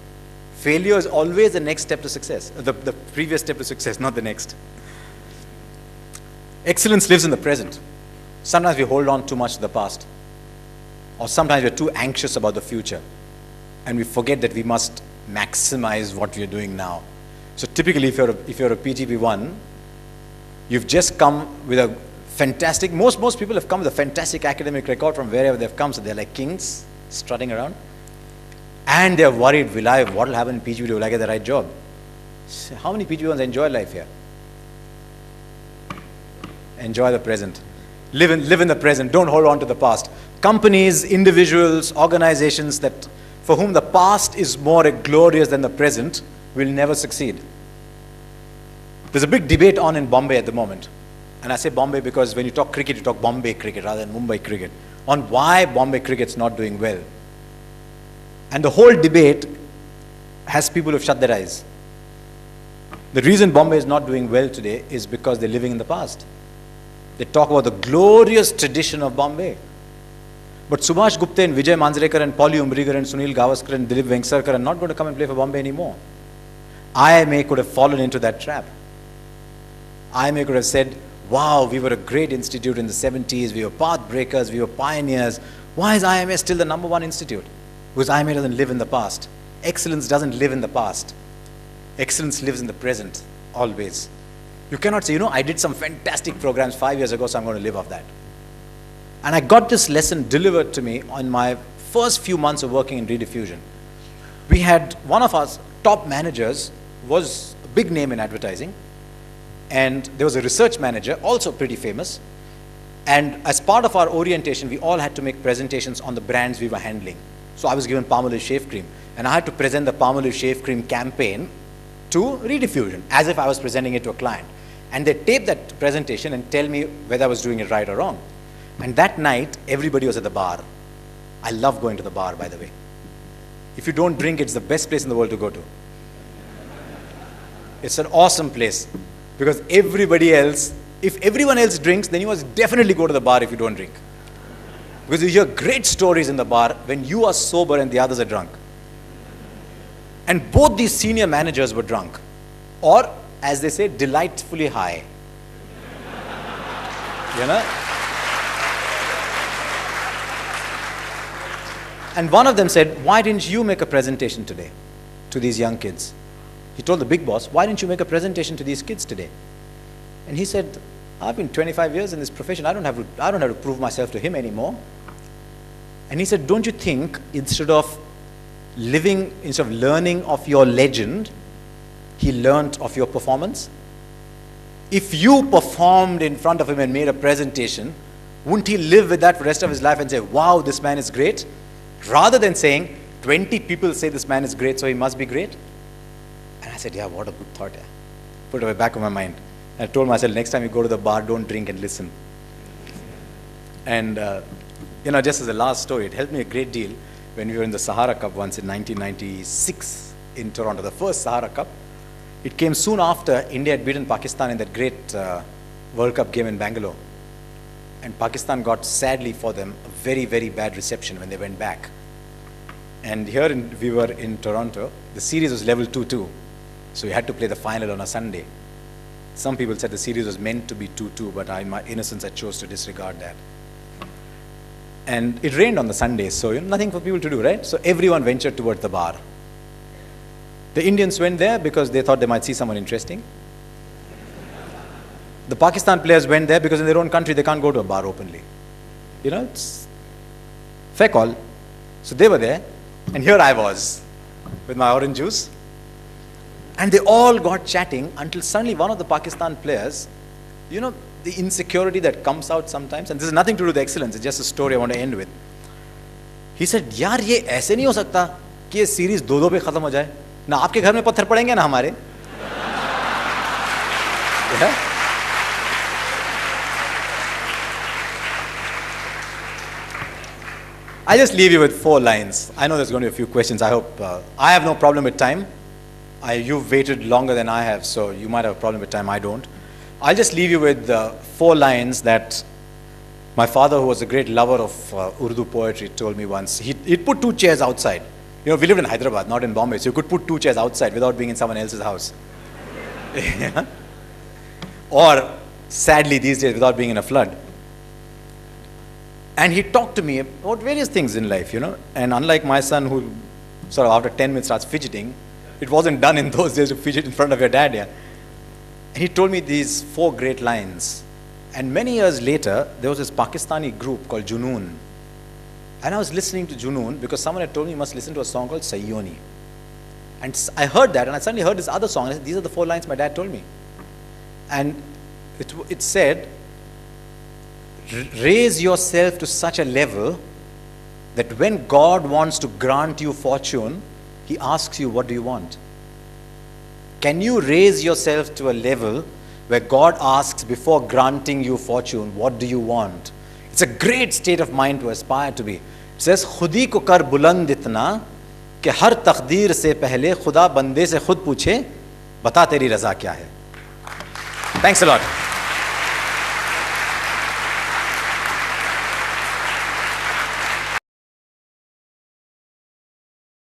Failure is always the next step to success, the previous step to success, not the next. Excellence lives in the present. Sometimes we hold on too much to the past, or sometimes we're too anxious about the future, and we forget that we must maximize what we're doing now. So typically, if you're a PGP1, you've just come with a fantastic, most people have come with a fantastic academic record from wherever they've come, so they're like kings strutting around. And they're worried, what will happen in PGP? Will I get the right job? So how many PGP1s enjoy life here? Enjoy the present. Live in the present. Don't hold on to the past. Companies, individuals, organizations for whom the past is more glorious than the present will never succeed. There's a big debate on in Bombay at the moment. And I say Bombay because when you talk cricket, you talk Bombay cricket rather than Mumbai cricket, on why Bombay cricket's not doing well. And the whole debate has people who've shut their eyes. The reason Bombay is not doing well today is because they're living in the past. They talk about the glorious tradition of Bombay. But Subhash Gupta and Vijay Manjrekar and Polly Umbrigar and Sunil Gavaskar and Dilip Vengsarkar are not going to come and play for Bombay anymore. IIM could have fallen into that trap. IIM could have said, wow, we were a great institute in the 70s, we were path breakers, we were pioneers. Why is IIM still the #1 institute? Because IIM doesn't live in the past. Excellence doesn't live in the past. Excellence lives in the present, always. You cannot say, I did some fantastic programs 5 years ago, so I'm going to live off that. And I got this lesson delivered to me on my first few months of working in rediffusion. We had one of our top managers was a big name in advertising, and there was a research manager, also pretty famous. And as part of our orientation, we all had to make presentations on the brands we were handling. So I was given Palmolive Shave Cream, and I had to present the Palmolive Shave Cream campaign to rediffusion, as if I was presenting it to a client. And they taped that presentation and tell me whether I was doing it right or wrong. And that night, everybody was at the bar. I love going to the bar, by the way. If you don't drink, it's the best place in the world to go to. It's an awesome place, because everybody else, if everyone else drinks, then you must definitely go to the bar if you don't drink. Because you hear great stories in the bar when you are sober and the others are drunk. And both these senior managers were drunk, or as they say, delightfully high. You know? And one of them said, why didn't you make a presentation today to these young kids? He told the big boss, why didn't you make a presentation to these kids today? And he said, I've been 25 years in this profession. I don't have to prove myself to him anymore. And he said, don't you think instead of learning of your legend, he learned of your performance? If you performed in front of him and made a presentation, wouldn't he live with that for the rest of his life and say, wow, this man is great? Rather than saying, 20 people say this man is great, so he must be great. And I said, yeah, what a good thought. Yeah. Put it at the back of my mind. I told myself, next time you go to the bar, don't drink and listen. And, just as a last story, it helped me a great deal when we were in the Sahara Cup once in 1996 in Toronto, the first Sahara Cup. It came soon after India had beaten Pakistan in that great World Cup game in Bangalore. And Pakistan got, sadly for them, a very, very bad reception when they went back. And we were in Toronto. The series was level 2-2. So we had to play the final on a Sunday. Some people said the series was meant to be 2-2, but in my innocence, I chose to disregard that. And it rained on the Sunday, so nothing for people to do, right? So everyone ventured towards the bar. The Indians went there because they thought they might see someone interesting. The Pakistan players went there because in their own country they can't go to a bar openly. It's fair call. So they were there, and here I was with my orange juice. And they all got chatting until suddenly one of the Pakistan players, the insecurity that comes out sometimes, and this has nothing to do with excellence, it's just a story I want to end with. He said, यार ये ऐसे नहीं हो सकता कि ये series 2-2 पे खत्म हो जाए, ना आपके घर में पत्थर पड़ेंगे ना हमारे. I just leave you with 4 lines. I know there's going to be a few questions. I hope I have no problem with time. You've waited longer than I have, so you might have a problem with time. I don't. I'll just leave you with 4 lines that my father, who was a great lover of Urdu poetry, told me once. He'd put 2 chairs outside. We lived in Hyderabad, not in Bombay, so you could put 2 chairs outside without being in someone else's house. Or, sadly these days, without being in a flood. And he talked to me about various things in life, And unlike my son, who sort of after 10 minutes starts fidgeting, it wasn't done in those days to fidget in front of your dad, yeah. And he told me these 4 great lines. And many years later, there was this Pakistani group called Junoon. And I was listening to Junoon because someone had told me you must listen to a song called Sayyoni. And I heard that, and I suddenly heard this other song. And I said, these are the 4 lines my dad told me. And it said, raise yourself to such a level that when God wants to grant you fortune, He asks you, what do you want? Can you raise yourself to a level where God asks, before granting you fortune, what do you want? It's a great state of mind to aspire to be. It says, खुदी को कर बुलंद इतना कि हर तकदीर से पहले खुदा बंदे से खुद पूछे, बता तेरी रज़ा क्या है. Thanks a lot.